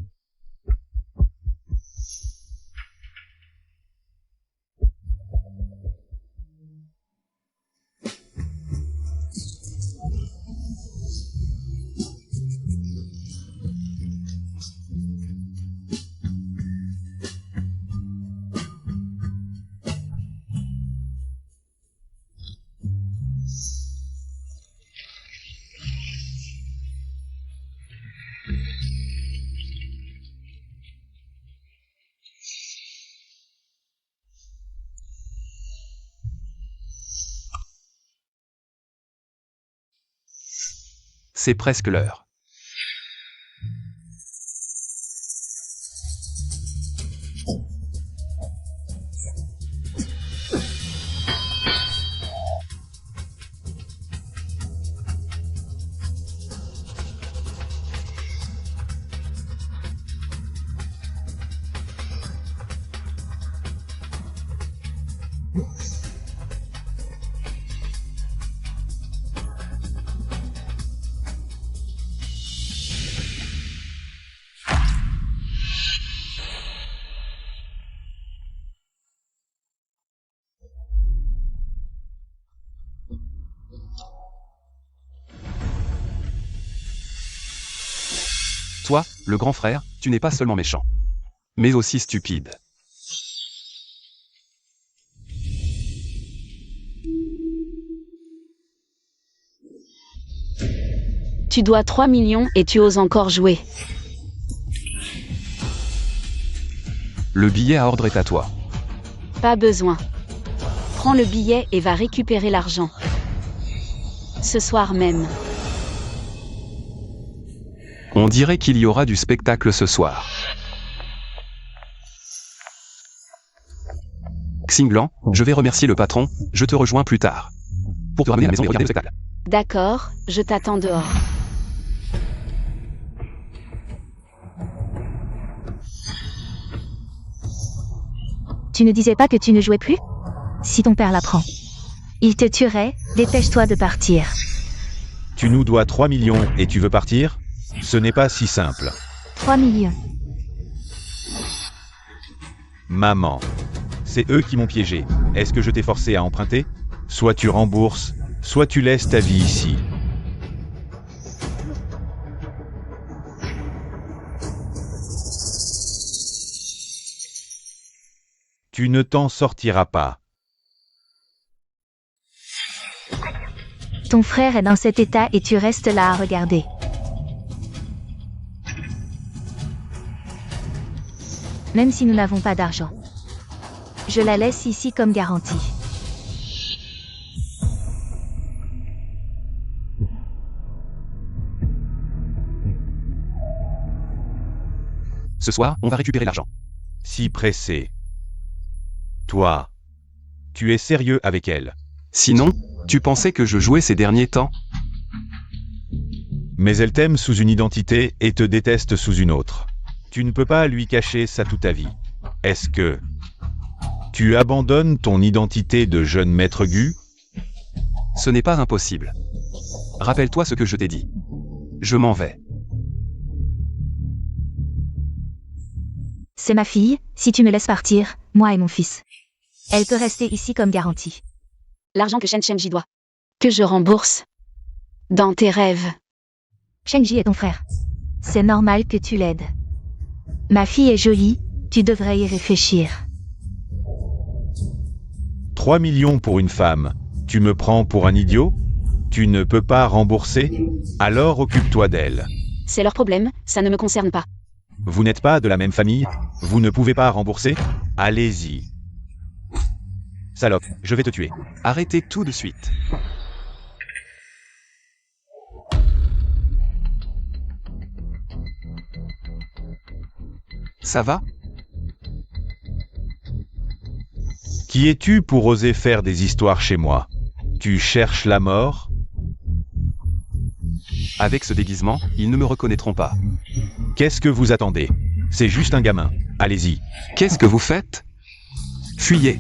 C'est presque l'heure. Toi, le grand frère, tu n'es pas seulement méchant. Mais aussi stupide. Tu dois 3 millions et tu oses encore jouer. Le billet à ordre est à toi. Pas besoin. Prends le billet et va récupérer l'argent. Ce soir même. On dirait qu'il y aura du spectacle ce soir. Xinglan, je vais remercier le patron, je te rejoins plus tard. Pour te ramener à la maison et regarder le spectacle. D'accord, je t'attends dehors. Tu ne disais pas que tu ne jouais plus? Si ton père l'apprend, il te tuerait, dépêche-toi de partir. Tu nous dois 3 millions et tu veux partir? Ce n'est pas si simple. 3 millions. Maman. C'est eux qui m'ont piégé. Est-ce que je t'ai forcé à emprunter? Soit tu rembourses, soit tu laisses ta vie ici. Tu ne t'en sortiras pas. Ton frère est dans cet état et tu restes là à regarder. Même si nous n'avons pas d'argent. Je la laisse ici comme garantie. Ce soir, on va récupérer l'argent. Si pressé. Toi. Tu es sérieux avec elle. Sinon, tu pensais que je jouais ces derniers temps? Mais elle t'aime sous une identité et te déteste sous une autre. Tu ne peux pas lui cacher ça toute ta vie. Est-ce que tu abandonnes ton identité de jeune maître Gu? Ce n'est pas impossible. Rappelle-toi ce que je t'ai dit. Je m'en vais. C'est ma fille, si tu me laisses partir, moi et mon fils. Elle peut rester ici comme garantie. L'argent que Shen Shenji doit. Que je rembourse. Dans tes rêves. Shenji est ton frère. C'est normal que tu l'aides. Ma fille est jolie, tu devrais y réfléchir. 3 millions pour une femme. Tu me prends pour un idiot? Tu ne peux pas rembourser? Alors occupe-toi d'elle. C'est leur problème, ça ne me concerne pas. Vous n'êtes pas de la même famille? Vous ne pouvez pas rembourser? Allez-y. Salope, je vais te tuer. Arrêtez tout de suite. Ça va? Qui es-tu pour oser faire des histoires chez moi? Tu cherches la mort? Avec ce déguisement, ils ne me reconnaîtront pas. Qu'est-ce que vous attendez? C'est juste un gamin. Allez-y. Qu'est-ce que vous faites? Fuyez.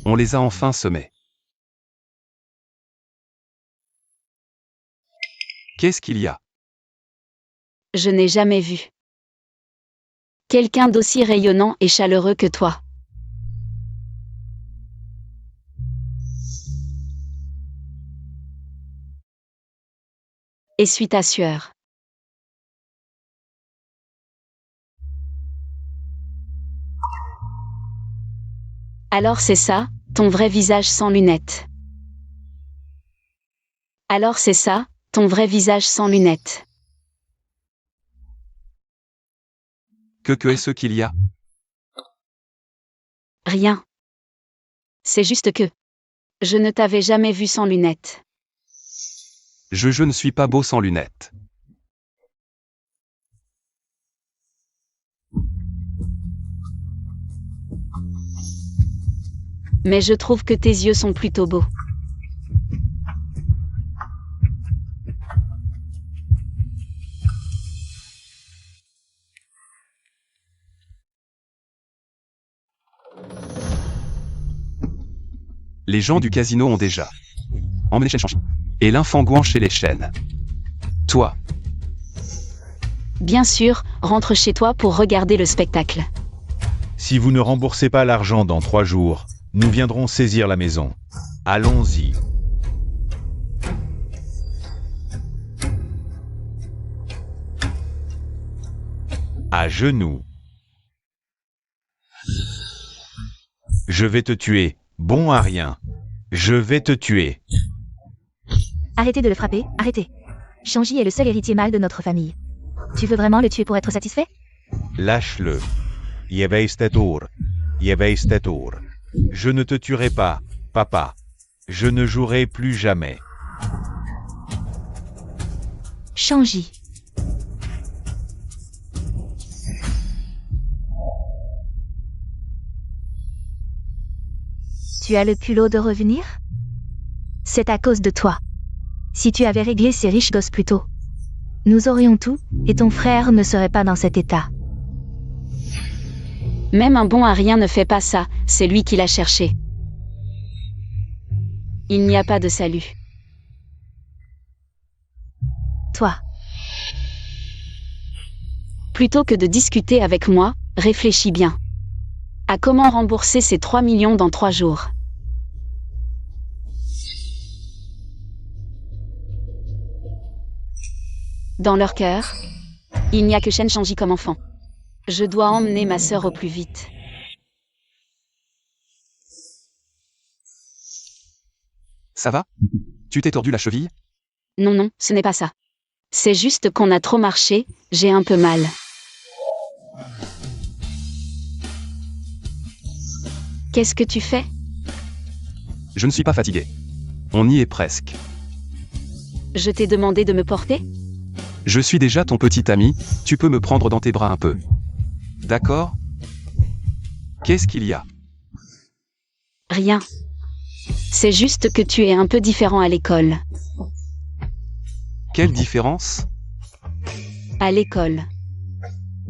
On les a enfin semés. Qu'est-ce qu'il y a? Je n'ai jamais vu quelqu'un d'aussi rayonnant et chaleureux que toi. Essuie ta sueur. Alors c'est ça, ton vrai visage sans lunettes. Alors c'est ça, ton vrai visage sans lunettes. Que est-ce qu'il y a? Rien. C'est juste que je ne t'avais jamais vu sans lunettes. Je ne suis pas beau sans lunettes. Mais je trouve que tes yeux sont plutôt beaux. Les gens du casino ont déjà emmené Shen Shenji et l'infant Guan chez les Shen. Toi, Bien sûr, rentre chez toi pour regarder le spectacle. Si vous ne remboursez pas l'argent dans 3 jours, nous viendrons saisir la maison. Allons-y. À genoux. Je vais te tuer, bon à rien. Je vais te tuer. Arrêtez de le frapper, arrêtez. Shanji est le seul héritier mâle de notre famille. Tu veux vraiment le tuer pour être satisfait? Lâche-le. Je vais te tuer. Je vais te tuer. Je ne te tuerai pas, papa. Je ne jouerai plus jamais. Shanji. Tu as le culot de revenir? C'est à cause de toi. Si tu avais réglé ces riches gosses plus tôt, nous aurions tout, et ton frère ne serait pas dans cet état. Même un bon à rien ne fait pas ça, c'est lui qui l'a cherché. Il n'y a pas de salut. Toi. Plutôt que de discuter avec moi, réfléchis bien. À comment rembourser ces 3 millions dans 3 jours. Dans leur cœur, il n'y a que Shen Shanji comme enfant. Je dois emmener ma sœur au plus vite. Ça va? Tu t'es tordu la cheville? Non, non, ce n'est pas ça. C'est juste qu'on a trop marché, j'ai un peu mal. Qu'est-ce que tu fais? Je ne suis pas fatigué. On y est presque. Je t'ai demandé de me porter? Je suis déjà ton petit ami, tu peux me prendre dans tes bras un peu. D'accord? Qu'est-ce qu'il y a? Rien. C'est juste que tu es un peu différent à l'école. Quelle différence? À l'école.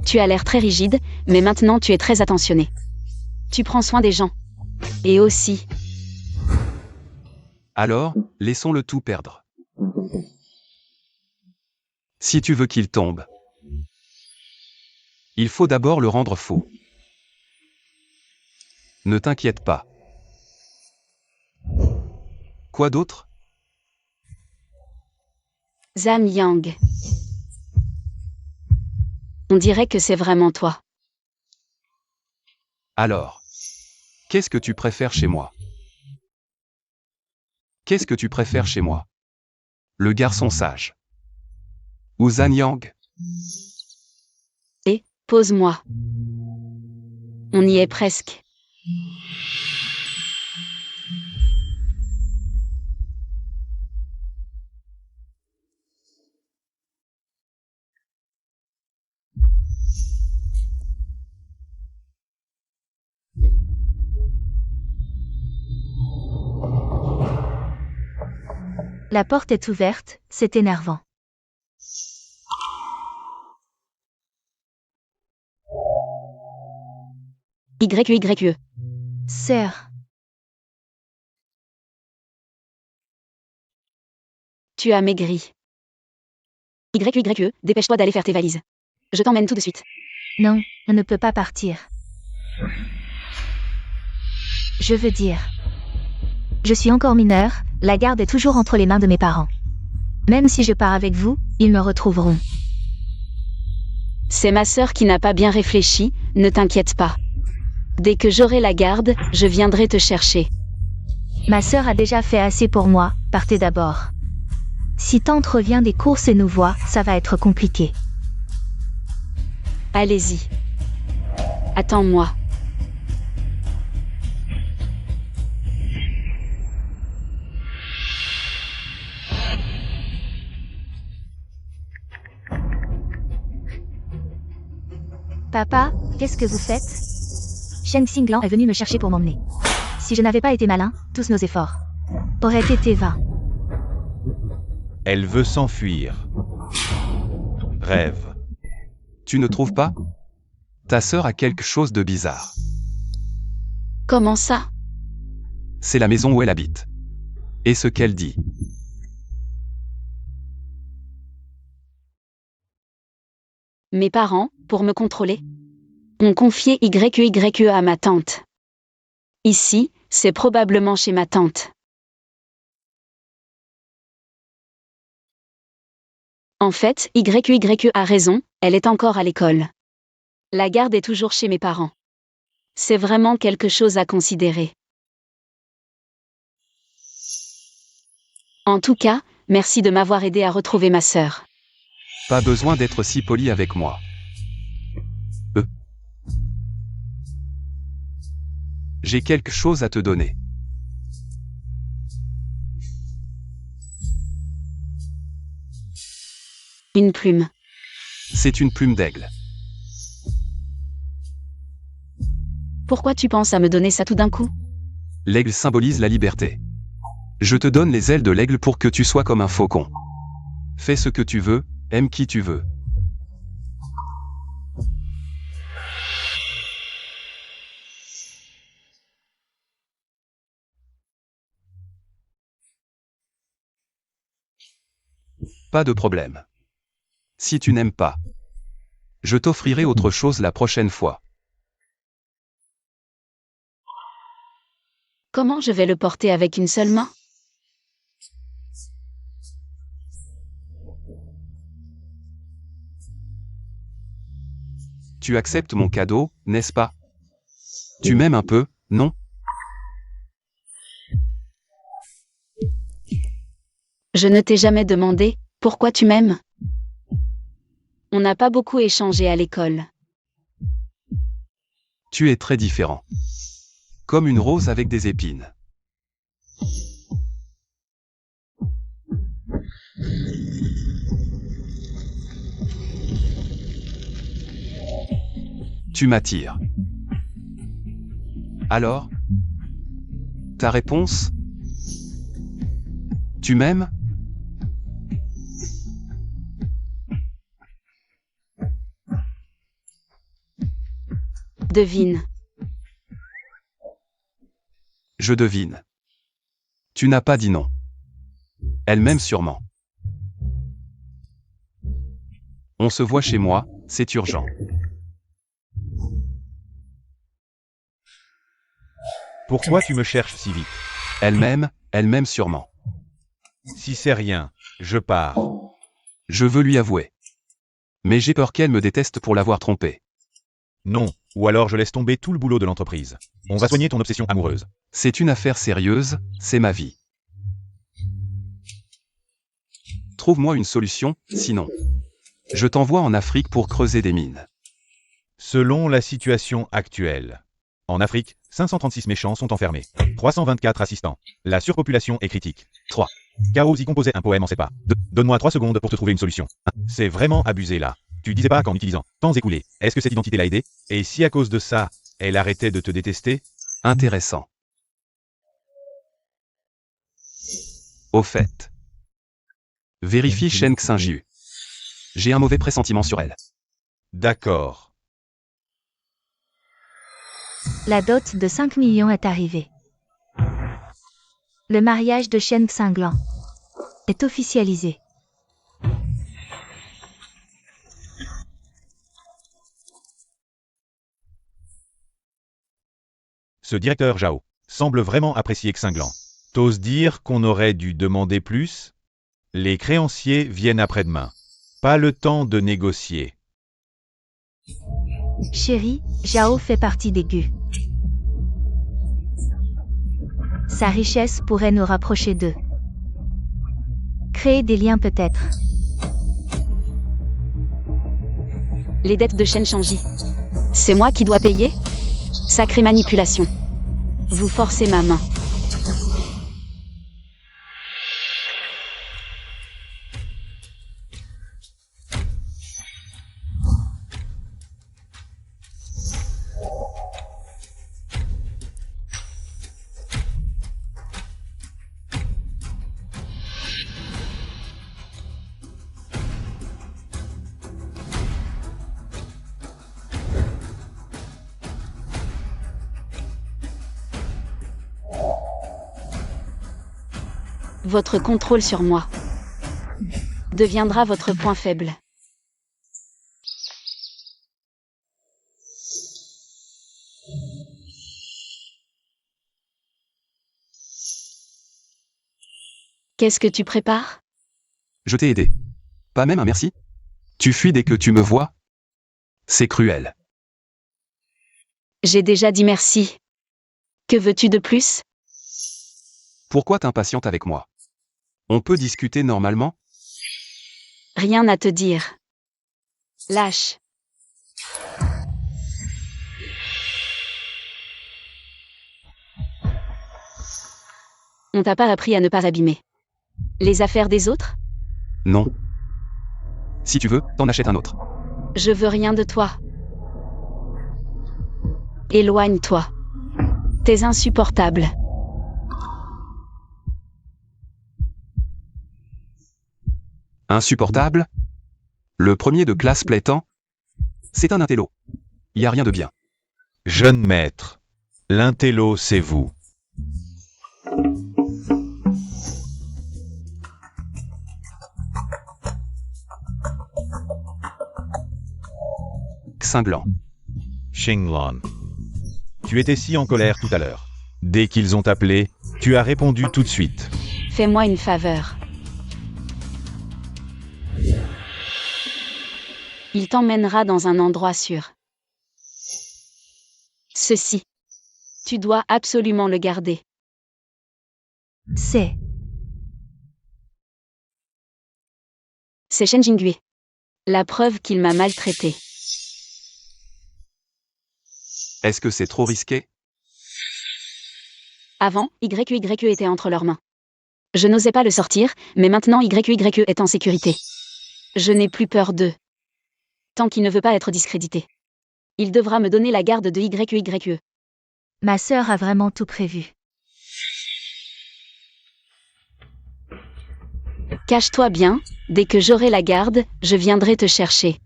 Tu as l'air très rigide, mais maintenant tu es très attentionné. Tu prends soin des gens. Et aussi, Alors, laissons-le tout perdre. Si tu veux qu'il tombe, il faut d'abord le rendre faux. Ne t'inquiète pas. Quoi d'autre? Zhang Yang. On dirait que c'est vraiment toi. Alors, qu'est-ce que tu préfères chez moi? Qu'est-ce que tu préfères chez moi? Le garçon sage? Ou Zhang Yang? Et, pose-moi. On y est presque. La porte est ouverte, c'est énervant. YE. Sœur. Tu as maigri. YE, dépêche-toi d'aller faire tes valises. Je t'emmène tout de suite. Non, on ne peut pas partir. Je veux dire. Je suis encore mineure, la garde est toujours entre les mains de mes parents. Même si je pars avec vous, ils me retrouveront. C'est ma sœur qui n'a pas bien réfléchi, ne t'inquiète pas. Dès que j'aurai la garde, je viendrai te chercher. Ma sœur a déjà fait assez pour moi, partez d'abord. Si tante revient des courses et nous voit, ça va être compliqué. Allez-y. Attends-moi. Papa, qu'est-ce que vous faites? Shen Xinglan est venu me chercher pour m'emmener. Si je n'avais pas été malin, tous nos efforts auraient été vains. Elle veut s'enfuir. Rêve. Tu ne trouves pas? Ta sœur a quelque chose de bizarre. Comment ça? C'est la maison où elle habite. Et ce qu'elle dit. Mes parents, pour me contrôler, ont confié YE à ma tante. Ici, c'est probablement chez ma tante. En fait, YE a raison, elle est encore à l'école. La garde est toujours chez mes parents. C'est vraiment quelque chose à considérer. En tout cas, merci de m'avoir aidé à retrouver ma sœur. Pas besoin d'être si poli avec moi. J'ai quelque chose à te donner. Une plume. C'est une plume d'aigle. Pourquoi tu penses à me donner ça tout d'un coup? L'aigle symbolise la liberté. Je te donne les ailes de l'aigle pour que tu sois comme un faucon. Fais ce que tu veux, aime qui tu veux. Pas de problème. Si tu n'aimes pas, je t'offrirai autre chose la prochaine fois. Comment je vais le porter avec une seule main? Tu acceptes mon cadeau, n'est-ce pas? Tu m'aimes un peu, non? Je ne t'ai jamais demandé pourquoi tu m'aimes. On n'a pas beaucoup échangé à l'école. Tu es très différent. Comme une rose avec des épines. Tu m'attires. Alors? Ta réponse? Tu m'aimes? Devine. Je devine. Tu n'as pas dit non. Elle m'aime sûrement. On se voit chez moi, c'est urgent. Pourquoi tu me cherches si vite? Elle m'aime sûrement. Si c'est rien, je pars. Je veux lui avouer. Mais j'ai peur qu'elle me déteste pour l'avoir trompée. Non, ou alors je laisse tomber tout le boulot de l'entreprise. On va soigner ton obsession amoureuse. C'est une affaire sérieuse, c'est ma vie. Trouve-moi une solution, sinon. Je t'envoie en Afrique pour creuser des mines. Selon la situation actuelle. En Afrique, 536 méchants sont enfermés. 324 assistants. La surpopulation est critique. 3. Chaos y composait un poème en sait pas. Donne-moi 3 secondes pour te trouver une solution. C'est vraiment abusé là. Tu disais pas qu'en utilisant temps écoulé, est-ce que cette identité l'a aidé? Et si à cause de ça, elle arrêtait de te détester? Intéressant. Au fait. Vérifie Shen Xingjiu. J'ai un mauvais pressentiment sur elle. D'accord. La dot de 5 millions est arrivée. Le mariage de Shen Xinglan est officialisé. Ce directeur Zhao semble vraiment apprécier Xinglan. T'oses dire qu'on aurait dû demander plus? Les créanciers viennent après-demain. Pas le temps de négocier. Chérie, Zhao fait partie des Gu. Sa richesse pourrait nous rapprocher d'eux. Créer des liens peut-être. Les dettes de Shen Shangji. C'est moi qui dois payer? Sacrée manipulation. Vous forcez ma main. Votre contrôle sur moi deviendra votre point faible. Qu'est-ce que tu prépares? Je t'ai aidé. Pas même un merci? Tu fuis dès que tu me vois? C'est cruel. J'ai déjà dit merci. Que veux-tu de plus? Pourquoi t'impatientes avec moi? On peut discuter normalement? Rien à te dire. Lâche. On t'a pas appris à ne pas abîmer les affaires des autres? Non. Si tu veux, t'en achètes un autre. Je veux rien de toi. Éloigne-toi. T'es insupportable. Insupportable? Le premier de classe plaît tant? C'est un intello. Y a rien de bien. Jeune maître, l'intello c'est vous. Cinglant. Xinglan. Tu étais si en colère tout à l'heure. Dès qu'ils ont appelé, tu as répondu tout de suite. Fais-moi une faveur. Il t'emmènera dans un endroit sûr. Ceci. Tu dois absolument le garder. C'est C'est Shen Jingui. La preuve qu'il m'a maltraité. Est-ce que c'est trop risqué? Avant, YYE était entre leurs mains. Je n'osais pas le sortir, mais maintenant YYE est en sécurité. Je n'ai plus peur d'eux. Tant qu'il ne veut pas être discrédité. Il devra me donner la garde de YYE. ma sœur a vraiment tout prévu. Cache-toi bien, dès que j'aurai la garde, je viendrai te chercher.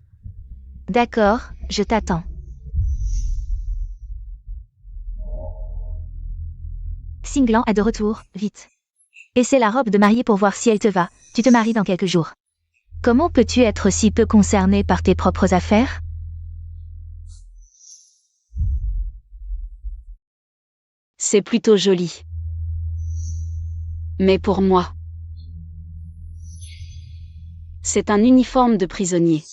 D'accord, je t'attends. Xinglan est de retour, vite. Essaie la robe de mariée pour voir si elle te va, tu te maries dans quelques jours. Comment peux-tu être si peu concerné par tes propres affaires? C'est plutôt joli. Mais pour moi, c'est un uniforme de prisonnier.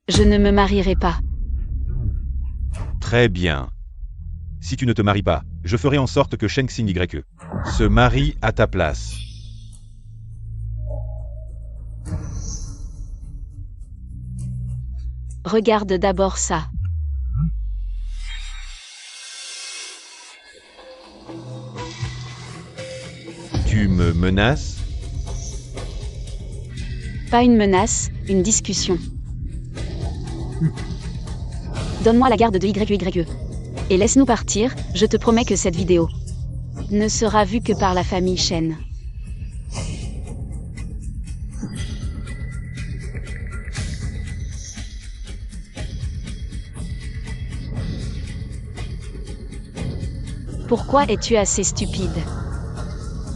Je ne me marierai pas. Très bien. Si tu ne te maries pas, je ferai en sorte que Sheng Xing YE se marie à ta place. Regarde d'abord ça. Tu me menaces? Pas une menace, une discussion. Donne-moi la garde de YYE. Et laisse-nous partir, je te promets que cette vidéo ne sera vue que par la famille Shen. Pourquoi es-tu assez stupide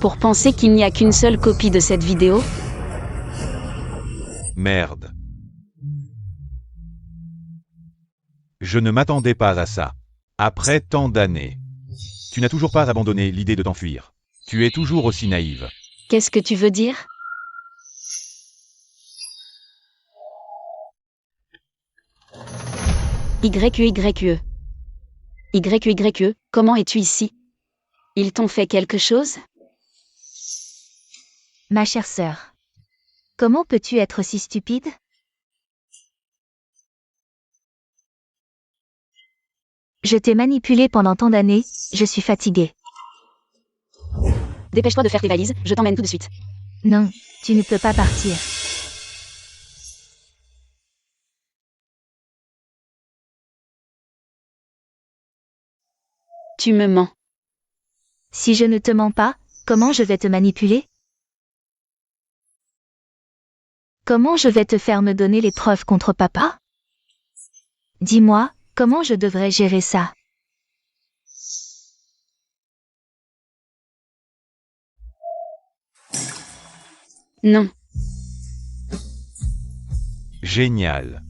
pour penser qu'il n'y a qu'une seule copie de cette vidéo? Merde. Je ne m'attendais pas à ça. Après tant d'années. Tu n'as toujours pas abandonné l'idée de t'enfuir. Tu es toujours aussi naïve. Qu'est-ce que tu veux dire? YYE. YYE, comment es-tu ici? Ils t'ont fait quelque chose? Ma chère sœur. Comment peux-tu être si stupide? Je t'ai manipulé pendant tant d'années, je suis fatiguée. Dépêche-toi de faire tes valises, je t'emmène tout de suite. Non, tu ne peux pas partir. Tu me mens. Si je ne te mens pas, comment je vais te manipuler? Comment je vais te faire me donner les preuves contre papa? Dis-moi, comment je devrais gérer ça? Non. Génial.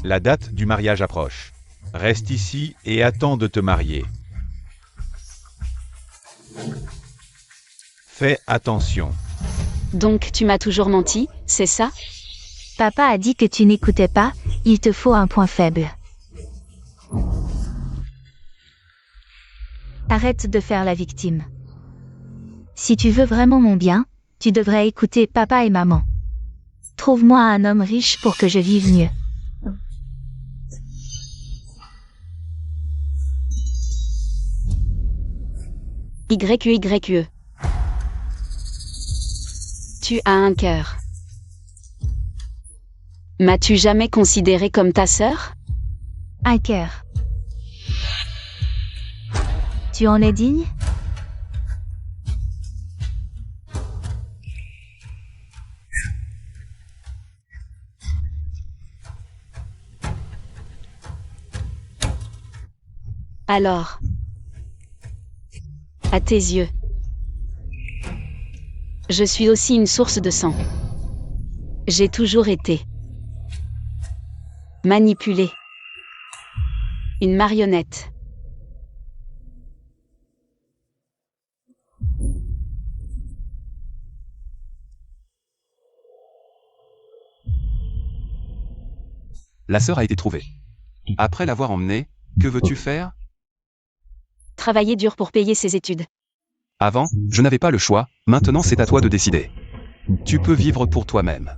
La date du mariage approche. Reste ici et attends de te marier. Fais attention. Donc tu m'as toujours menti, c'est ça? Papa a dit que tu n'écoutais pas, il te faut un point faible. Arrête de faire la victime. Si tu veux vraiment mon bien, tu devrais écouter papa et maman. Trouve-moi un homme riche pour que je vive mieux. YQYE. Tu as un cœur. M'as-tu jamais considéré comme ta sœur? Un cœur. Tu en es digne? Alors, à tes yeux, je suis aussi une source de sang. J'ai toujours été manipulée. Une marionnette. La sœur a été trouvée. Après l'avoir emmenée, que veux-tu faire? Travailler dur pour payer ses études. Avant, je n'avais pas le choix, maintenant c'est à toi de décider. Tu peux vivre pour toi-même.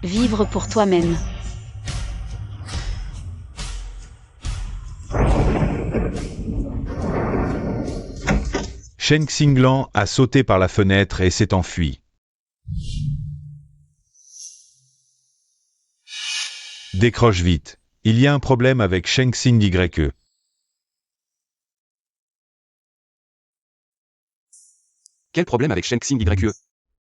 Vivre pour toi-même. Shen Xinglan a sauté par la fenêtre et s'est enfui. Décroche vite. Il y a un problème avec Sheng Xing YE. Quel problème avec Shen Xing YE?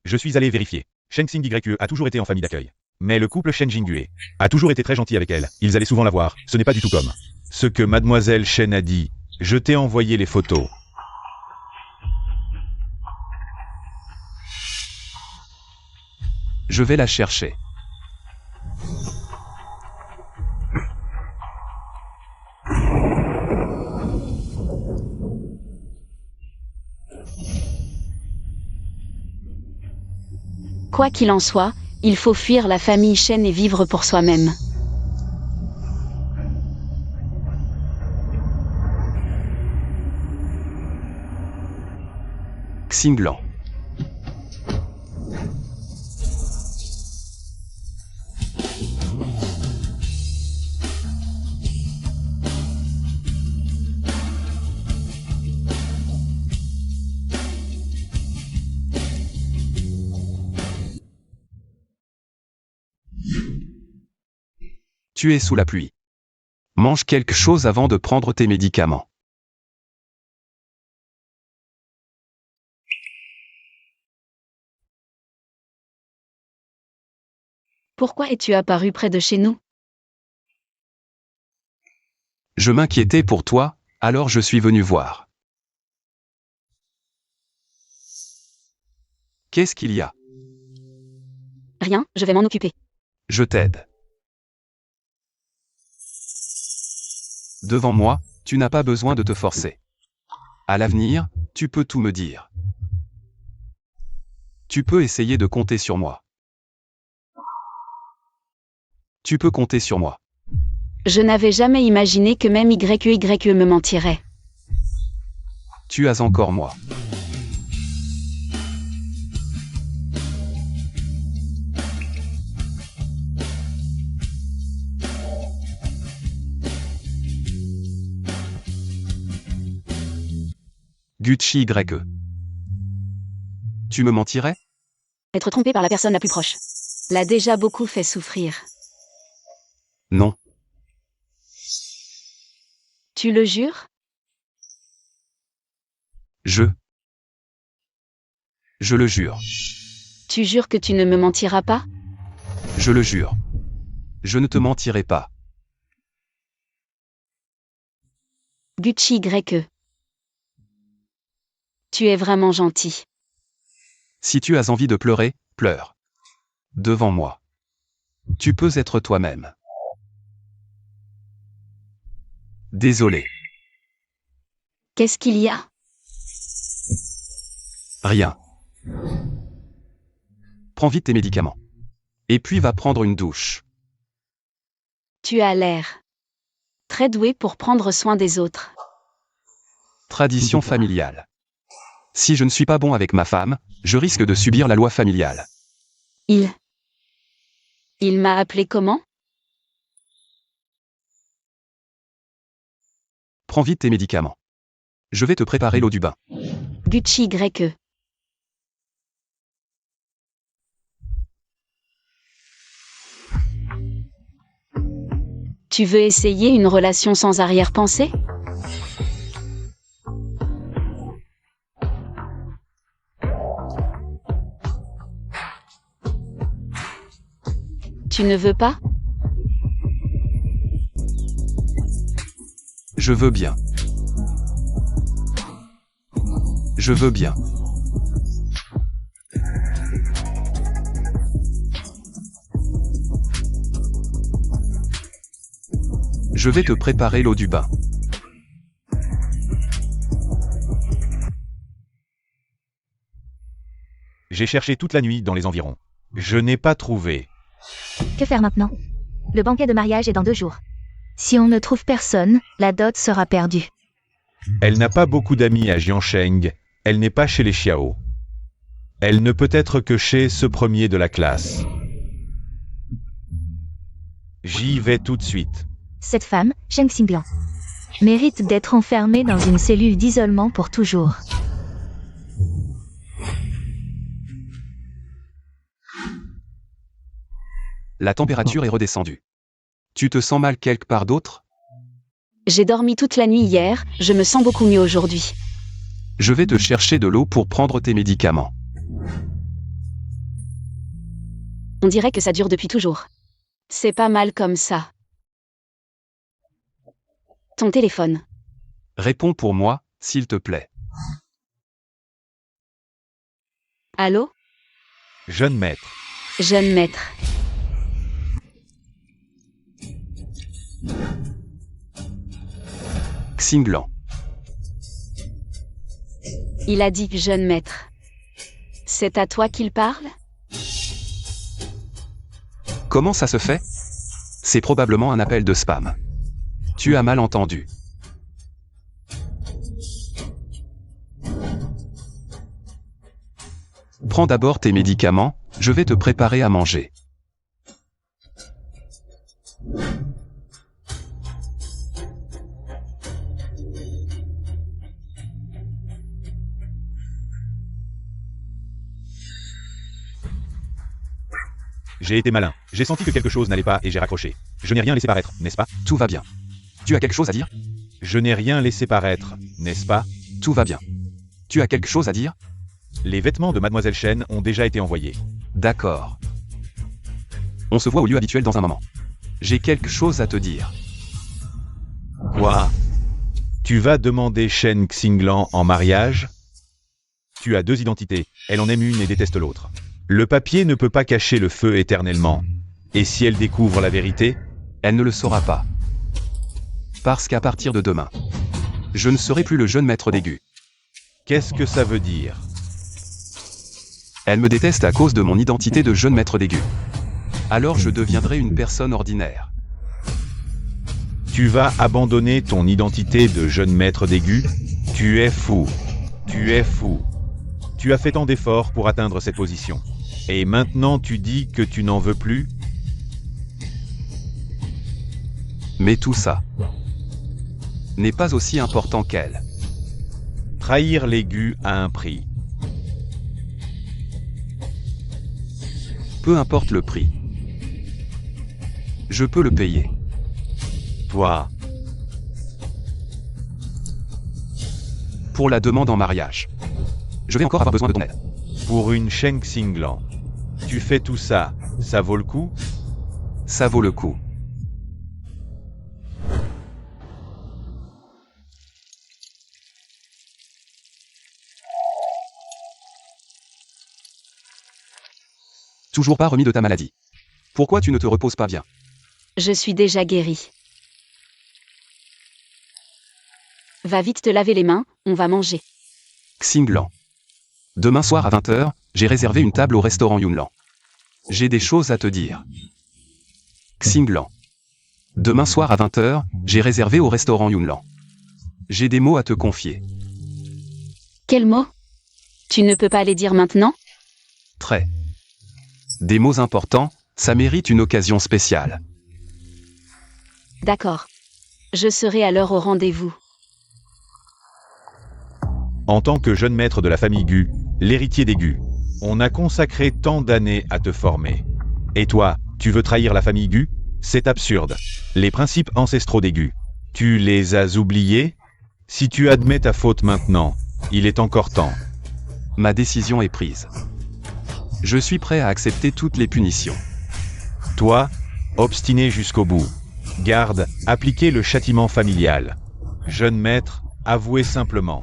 Je suis allé vérifier. Sheng Xing YE a toujours été en famille d'accueil. Mais le couple Shen Jingyue a toujours été très gentil avec elle. Ils allaient souvent la voir. Ce n'est pas du tout comme ce que mademoiselle Shen a dit. Je t'ai envoyé les photos. Je vais la chercher. Quoi qu'il en soit, il faut fuir la famille Shen et vivre pour soi-même. Xinglan. Tu es sous la pluie. Mange quelque chose avant de prendre tes médicaments. Pourquoi es-tu apparu près de chez nous? Je m'inquiétais pour toi, alors je suis venu voir. Qu'est-ce qu'il y a? Rien, je vais m'en occuper. Je t'aide. Devant moi, tu n'as pas besoin de te forcer. À l'avenir, tu peux tout me dire. Tu peux essayer de compter sur moi. Tu peux compter sur moi. Je n'avais jamais imaginé que même YQYE me mentirait. Tu as encore moi. Gucci YE. Tu me mentirais? Être trompé par la personne la plus proche l'a déjà beaucoup fait souffrir. Non. Tu le jures? Je le jure. Tu jures que tu ne me mentiras pas? Je le jure. Je ne te mentirai pas. Gucci YE. Tu es vraiment gentil. Si tu as envie de pleurer, pleure. devant moi. Tu peux être toi-même. Désolé. Qu'est-ce qu'il y a? Rien. Prends vite tes médicaments. Et puis va prendre une douche. Tu as l'air très doué pour prendre soin des autres. Tradition familiale. Si je ne suis pas bon avec ma femme, je risque de subir la loi familiale. Il m'a appelé comment? Prends vite tes médicaments. Je vais te préparer l'eau du bain. Gucci YE. Tu veux essayer une relation sans arrière-pensée? Tu ne veux pas? Je veux bien. Je veux bien. Je vais te préparer l'eau du bain. J'ai cherché toute la nuit dans les environs. Je n'ai pas trouvé. Que faire maintenant? Le banquet de mariage est dans 2 jours. Si on ne trouve personne, la dot sera perdue. Elle n'a pas beaucoup d'amis à Jiansheng. Elle n'est pas chez les Xiao. Elle ne peut être que chez ce premier de la classe. J'y vais tout de suite. Cette femme, Sheng Xinglan, mérite d'être enfermée dans une cellule d'isolement pour toujours. La température est redescendue. Tu te sens mal quelque part d'autre? J'ai dormi toute la nuit hier, je me sens beaucoup mieux aujourd'hui. Je vais te chercher de l'eau pour prendre tes médicaments. On dirait que ça dure depuis toujours. C'est pas mal comme ça. Ton téléphone. Réponds pour moi, s'il te plaît. Allô? Jeune maître. Jeune maître. Xinglan. Il a dit jeune maître. C'est à toi qu'il parle? Comment ça se fait? C'est probablement un appel de spam. Tu as mal entendu. Prends d'abord tes médicaments, je vais te préparer à manger. J'ai été malin. J'ai senti que quelque chose n'allait pas et j'ai raccroché. Je n'ai rien laissé paraître, n'est-ce pas? Tout va bien. Tu as quelque chose à dire? Je n'ai rien laissé paraître, n'est-ce pas? Tout va bien. Tu as quelque chose à dire? Les vêtements de Mademoiselle Chen ont déjà été envoyés. D'accord. On se voit au lieu habituel dans un moment. J'ai quelque chose à te dire. Quoi? Tu vas demander Shen Xinglan en mariage? Tu as 2 identités, elle en aime une et déteste l'autre. Le papier ne peut pas cacher le feu éternellement. Et si elle découvre la vérité? Elle ne le saura pas. Parce qu'à partir de demain, je ne serai plus le jeune maître d'aigu. Qu'est-ce que ça veut dire? Elle me déteste à cause de mon identité de jeune maître d'aigu. Alors je deviendrai une personne ordinaire. Tu vas abandonner ton identité de jeune maître d'aigu? Tu es fou. Tu es fou. Tu as fait tant d'efforts pour atteindre cette position. Et maintenant tu dis que tu n'en veux plus? Mais tout ça n'est pas aussi important qu'elle. Trahir l'aigu a un prix. Peu importe le prix. Je peux le payer. Toi, Pour la demande en mariage. Je vais encore avoir besoin de ton aide. pour une Shen Xinglan. Tu fais tout ça, ça vaut le coup? Ça vaut le coup. Toujours pas remis de ta maladie. Pourquoi tu ne te reposes pas bien? Je suis déjà guérie. Va vite te laver les mains, on va manger. Xinglan. Demain soir à 20h, j'ai réservé une table au restaurant Yunlan. J'ai des choses à te dire. Xinglan. Demain soir à 20h, j'ai réservé au restaurant Yunlan. J'ai des mots à te confier. Quels mots? Tu ne peux pas les dire maintenant? Très. Des mots importants, ça mérite une occasion spéciale. D'accord. Je serai à l'heure au rendez-vous. En tant que jeune maître de la famille Gu, l'héritier des Gu, on a consacré tant d'années à te former. Et toi, tu veux trahir la famille Gu? C'est absurde. Les principes ancestraux des Gu, tu les as oubliés? Si tu admets ta faute maintenant, il est encore temps. Ma décision est prise. Je suis prêt à accepter toutes les punitions. Toi, obstiné jusqu'au bout. Garde, appliquez le châtiment familial. Jeune maître, avouez simplement.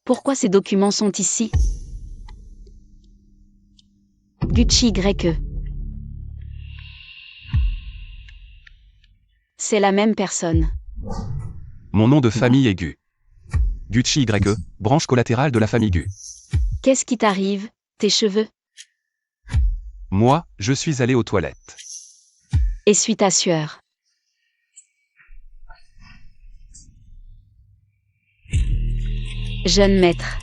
Pourquoi ces documents sont ici? Gucci YE. C'est la même personne. Mon nom de famille est Gu. Gucci YE, branche collatérale de la famille Gu. Qu'est-ce qui t'arrive? Tes cheveux? Moi, je suis allé aux toilettes. Essuie ta sueur. Jeune maître.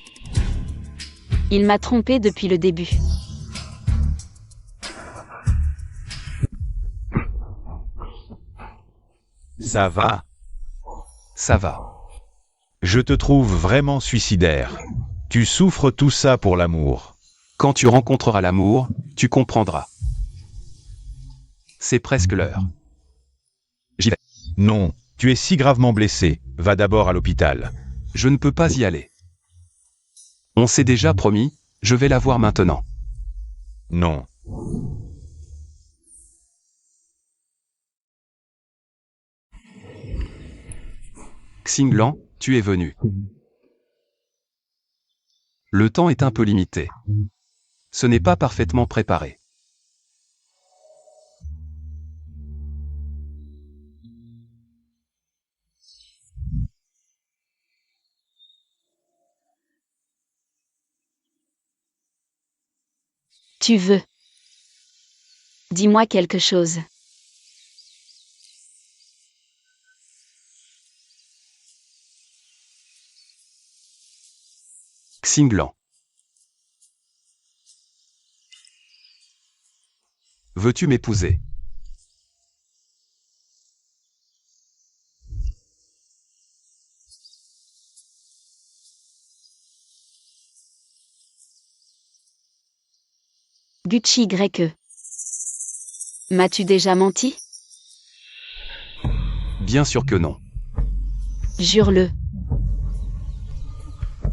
Il m'a trompé depuis le début. Ça va. Ça va. Je te trouve vraiment suicidaire. Tu souffres tout ça pour l'amour. Quand tu rencontreras l'amour, tu comprendras. C'est presque l'heure. J'y vais. Non, tu es si gravement blessé. Va d'abord à l'hôpital. Je ne peux pas y aller. On s'est déjà promis, je vais la voir maintenant. Non. Xinglan, tu es venu. Le temps est un peu limité. Ce n'est pas parfaitement préparé. Tu veux. Dis-moi quelque chose. Xinglan. Veux-tu m'épouser? Gucci YE. M'as-tu déjà menti? Bien sûr que non. Jure-le.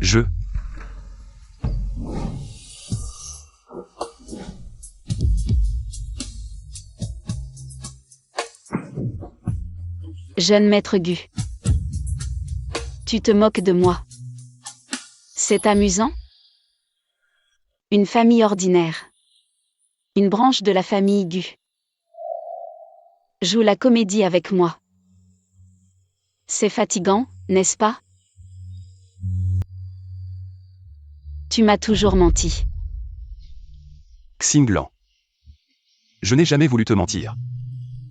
Je. Jeune maître Gu. Tu te moques de moi. C'est amusant? Une famille ordinaire. Une branche de la famille Gu. Joue la comédie avec moi. C'est fatigant, n'est-ce pas? Tu m'as toujours menti. Xinglan. Je n'ai jamais voulu te mentir.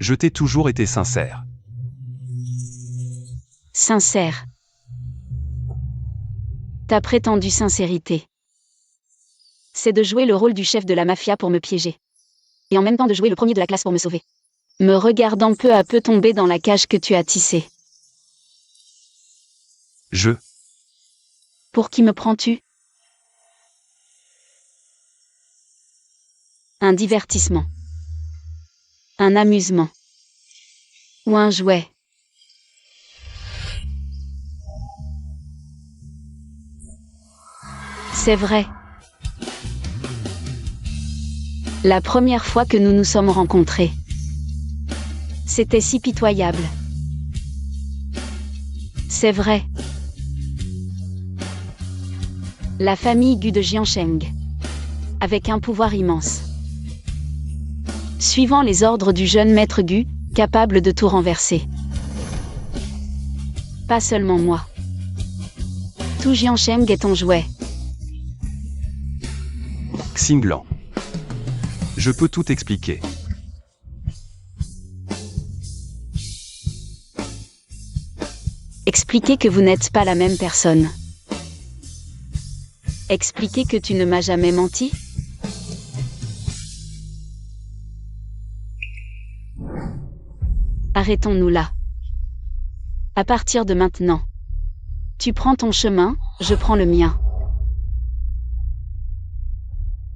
Je t'ai toujours été sincère. Sincère. Ta prétendue sincérité. C'est de jouer le rôle du chef de la mafia pour me piéger. Et en même temps de jouer le premier de la classe pour me sauver. Me regardant peu à peu tomber dans la cage que tu as tissée. Je. Pour qui me prends-tu? Un divertissement. Un amusement. Ou un jouet. C'est vrai. La première fois que nous nous sommes rencontrés. C'était si pitoyable. C'est vrai. La famille Gu de Jiansheng. Avec un pouvoir immense. Suivant les ordres du jeune maître Gu, capable de tout renverser. Pas seulement moi. Tout Jiansheng est ton jouet. Xinglan. Je peux tout expliquer. Expliquez que vous n'êtes pas la même personne. Expliquez que tu ne m'as jamais menti. Arrêtons-nous là. À partir de maintenant. Tu prends ton chemin, je prends le mien.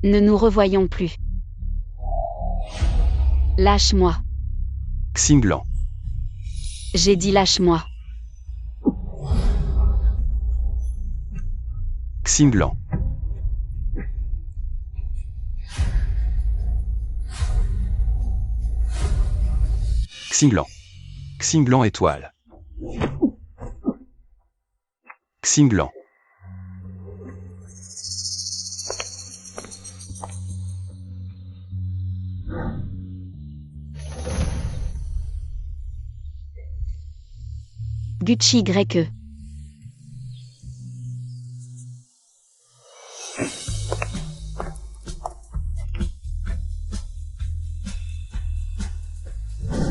Ne nous revoyons plus. Lâche-moi. Xinglan. J'ai dit lâche-moi. Xinglan. Xinglan. Xinglan étoile. Xinglan. Gucci Y.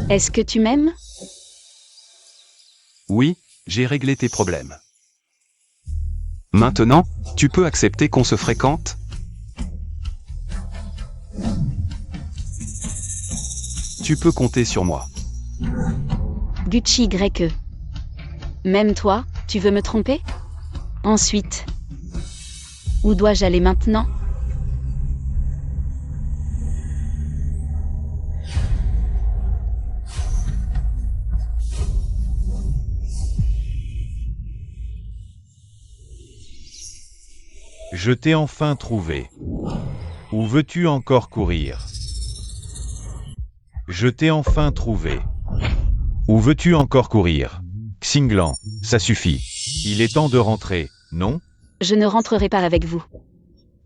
Est-ce que tu m'aimes? Oui, j'ai réglé tes problèmes. Maintenant, tu peux accepter qu'on se fréquente? Tu peux compter sur moi. Gucci Y. Même toi, tu veux me tromper? Ensuite. Où dois-je aller maintenant? Je t'ai enfin trouvé. Où veux-tu encore courir? Je t'ai enfin trouvé. Où veux-tu encore courir? Xinglan, ça suffit. Il est temps de rentrer, non? Je ne rentrerai pas avec vous.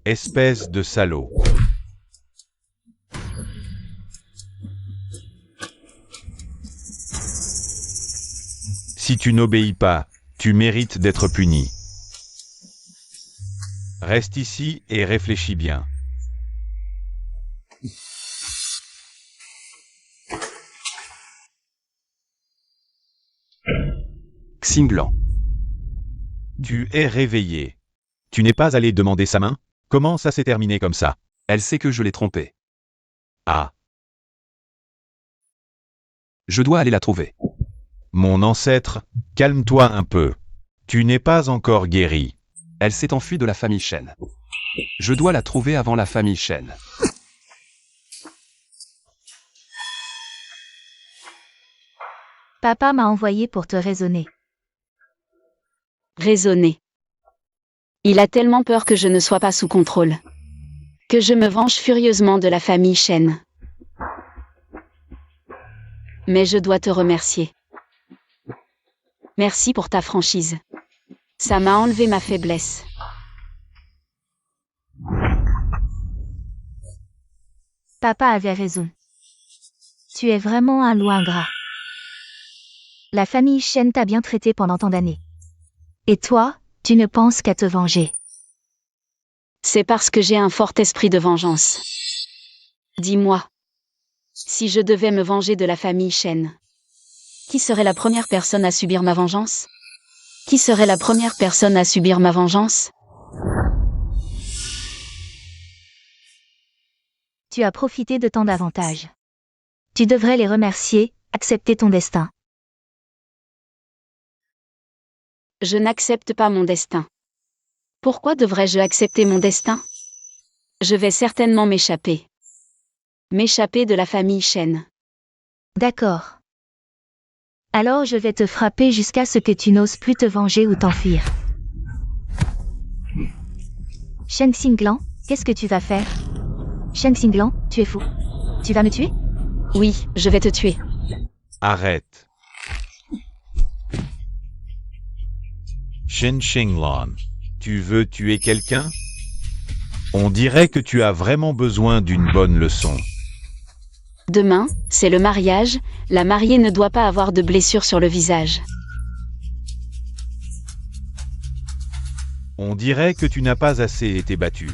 Espèce de salaud. Si tu n'obéis pas, tu mérites d'être puni. Reste ici et réfléchis bien. Xinglan. Tu es réveillé. Tu n'es pas allé demander sa main? Comment ça s'est terminé comme ça? Elle sait que je l'ai trompée. Ah, Je dois aller la trouver. mon ancêtre, calme-toi un peu. Tu n'es pas encore guéri. Elle s'est enfuie de la famille Shen. Je dois la trouver avant la famille Shen. Papa m'a envoyé pour te raisonner. Raisonner. Il a tellement peur que je ne sois pas sous contrôle. Que je me venge furieusement de la famille Shen. Mais je dois te remercier. Merci pour ta franchise. Ça m'a enlevé ma faiblesse. Papa avait raison. Tu es vraiment un loup ingrat. La famille Shen t'a bien traité pendant tant d'années. Et toi, tu ne penses qu'à te venger. C'est parce que j'ai un fort esprit de vengeance. Dis-moi. Si je devais me venger de la famille Shen, qui serait la première personne à subir ma vengeance? Qui serait la première personne à subir ma vengeance? Tu as profité de tant d'avantages. Tu devrais les remercier, accepter ton destin. Je n'accepte pas mon destin. Pourquoi devrais-je accepter mon destin? Je vais certainement m'échapper. M'échapper de la famille Shen. D'accord. Alors je vais te frapper jusqu'à ce que tu n'oses plus te venger ou t'enfuir. Shen Xinglan, qu'est-ce que tu vas faire? Shen Xinglan, tu es fou. Tu vas me tuer? Oui, je vais te tuer. Arrête. Shen Xinglan, tu veux tuer quelqu'un? On dirait que tu as vraiment besoin d'une bonne leçon. Demain, c'est le mariage, la mariée ne doit pas avoir de blessure sur le visage. On dirait que tu n'as pas assez été battu.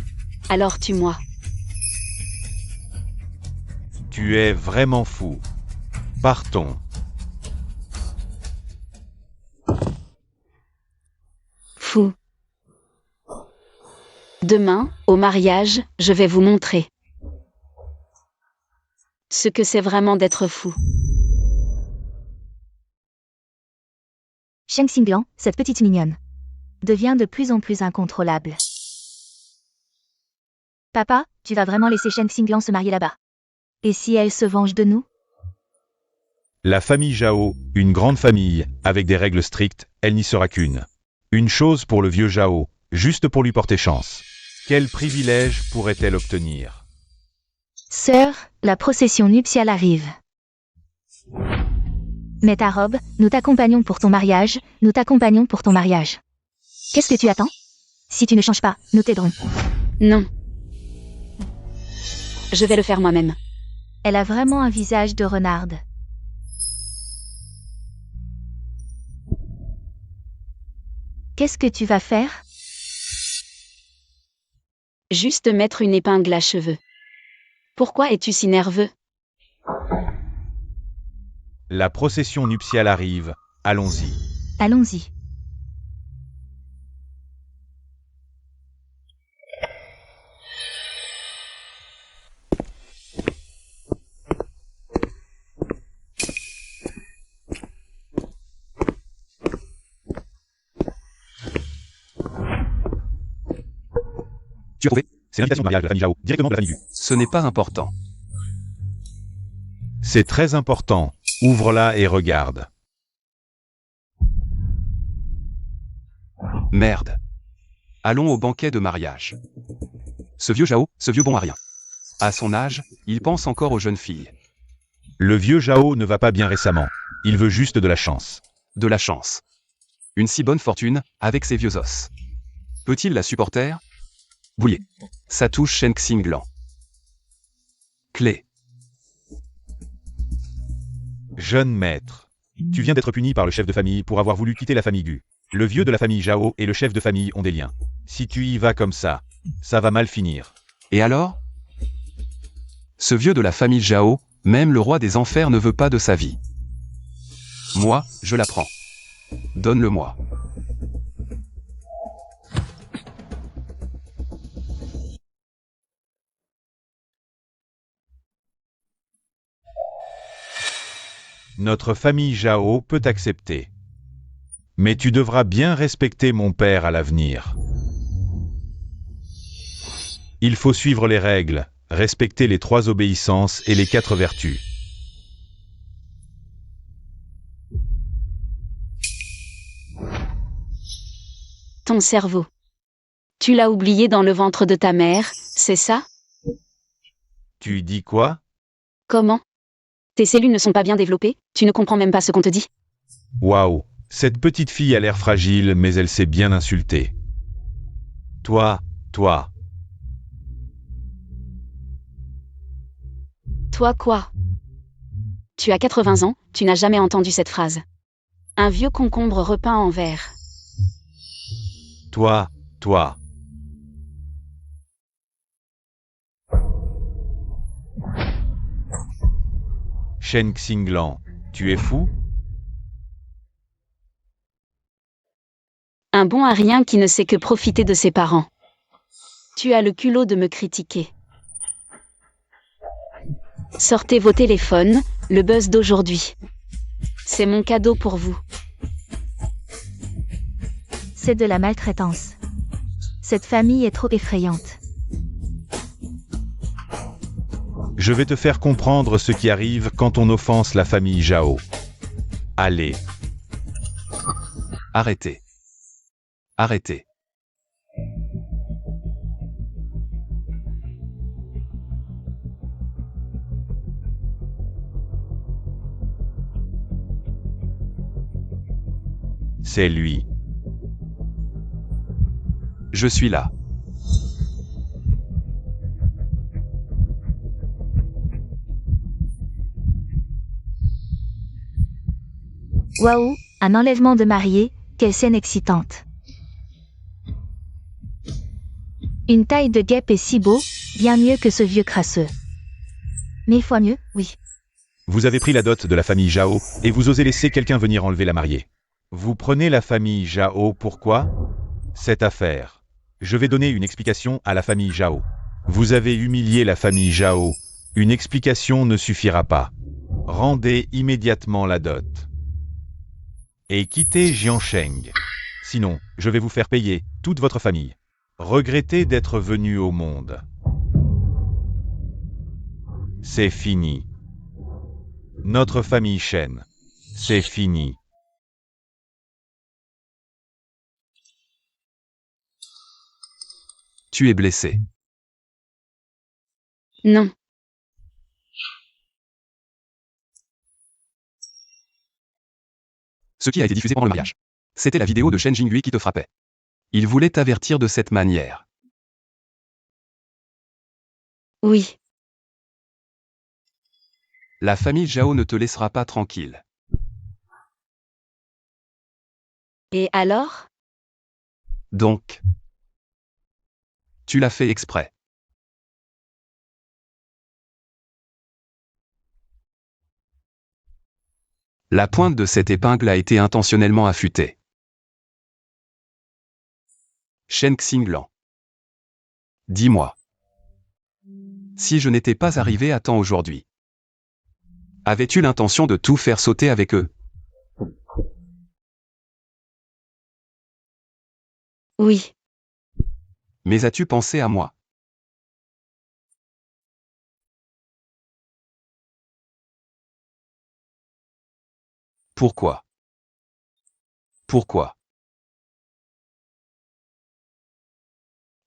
Alors tue-moi. Tu es vraiment fou. Partons. Fou. Demain, au mariage, je vais vous montrer ce que c'est vraiment d'être fou. Shen Xinglan, cette petite mignonne, devient de plus en plus incontrôlable. Papa, tu vas vraiment laisser Shen Xinglan se marier là-bas? Et si elle se venge de nous? La famille Zhao, une grande famille, avec des règles strictes, elle n'y sera qu'une. Une chose pour le vieux Zhao, juste pour lui porter chance. Quel privilège pourrait-elle obtenir? Sœur, la procession nuptiale arrive. Mets ta robe, nous t'accompagnons pour ton mariage, nous t'accompagnons pour ton mariage. Qu'est-ce que tu attends? Si tu ne changes pas, nous t'aiderons. Non. Je vais le faire moi-même. Elle a vraiment un visage de renarde. Qu'est-ce que tu vas faire? Juste mettre une épingle à cheveux. Pourquoi es-tu si nerveux? La procession nuptiale arrive, allons-y. Allons-y. Tu as trouvé? C'est l'invitation de mariage de la famille Zhao, directement de la famille Gu. Ce n'est pas important. C'est très important, ouvre-la et regarde. Merde. Allons au banquet de mariage. Ce vieux Zhao, ce vieux bon à rien. À son âge, il pense encore aux jeunes filles. Le vieux Zhao ne va pas bien récemment, il veut juste de la chance. De la chance. Une si bonne fortune, avec ses vieux os. Peut-il la supporter? Bouillé. Ça touche Shen Xinglan. Clé. Jeune maître, tu viens d'être puni par le chef de famille pour avoir voulu quitter la famille Gu. Le vieux de la famille Zhao et le chef de famille ont des liens. Si tu y vas comme ça va mal finir. Et alors? Ce vieux de la famille Zhao, même le roi des enfers ne veut pas de sa vie. Moi, je la prends. Donne-le-moi. Notre famille Zhao peut accepter. Mais tu devras bien respecter mon père à l'avenir. Il faut suivre les règles, respecter les 3 obéissances et les 4 vertus. Ton cerveau. Tu l'as oublié dans le ventre de ta mère, c'est ça? Tu dis quoi? Comment? Tes cellules ne sont pas bien développées, tu ne comprends même pas ce qu'on te dit. Waouh, cette petite fille a l'air fragile, mais elle sait bien insulter. Toi. Toi quoi? Tu as 80 ans, tu n'as jamais entendu cette phrase. Un vieux concombre repeint en vert. Toi. Shen Xinglan, tu es fou? Un bon à rien qui ne sait que profiter de ses parents. Tu as le culot de me critiquer. Sortez vos téléphones, le buzz d'aujourd'hui. C'est mon cadeau pour vous. C'est de la maltraitance. Cette famille est trop effrayante. Je vais te faire comprendre ce qui arrive quand on offense la famille Zhao. Allez. Arrêtez. Arrêtez. C'est lui. Je suis là. Waouh, un enlèvement de mariée, quelle scène excitante. Une taille de guêpe est si beau, bien mieux que ce vieux crasseux. 1000 fois mieux, oui. Vous avez pris la dot de la famille Zhao et vous osez laisser quelqu'un venir enlever la mariée. Vous prenez la famille Zhao, pourquoi? Cette affaire. Je vais donner une explication à la famille Zhao. Vous avez humilié la famille Zhao. Une explication ne suffira pas. Rendez immédiatement la dot. Et quittez Jiansheng. Sinon, je vais vous faire payer, toute votre famille. Regrettez d'être venu au monde. C'est fini. Notre famille Shen. C'est fini. Tu es blessé. Non. Ce qui a été diffusé pendant le mariage. C'était la vidéo de Shen Jinghui qui te frappait. Il voulait t'avertir de cette manière. Oui. La famille Zhao ne te laissera pas tranquille. Et alors? Donc, tu l'as fait exprès. La pointe de cette épingle a été intentionnellement affûtée. Shen Xinglan. Dis-moi. Si je n'étais pas arrivé à temps aujourd'hui, avais-tu l'intention de tout faire sauter avec eux? Oui. Mais as-tu pensé à moi? Pourquoi? Pourquoi?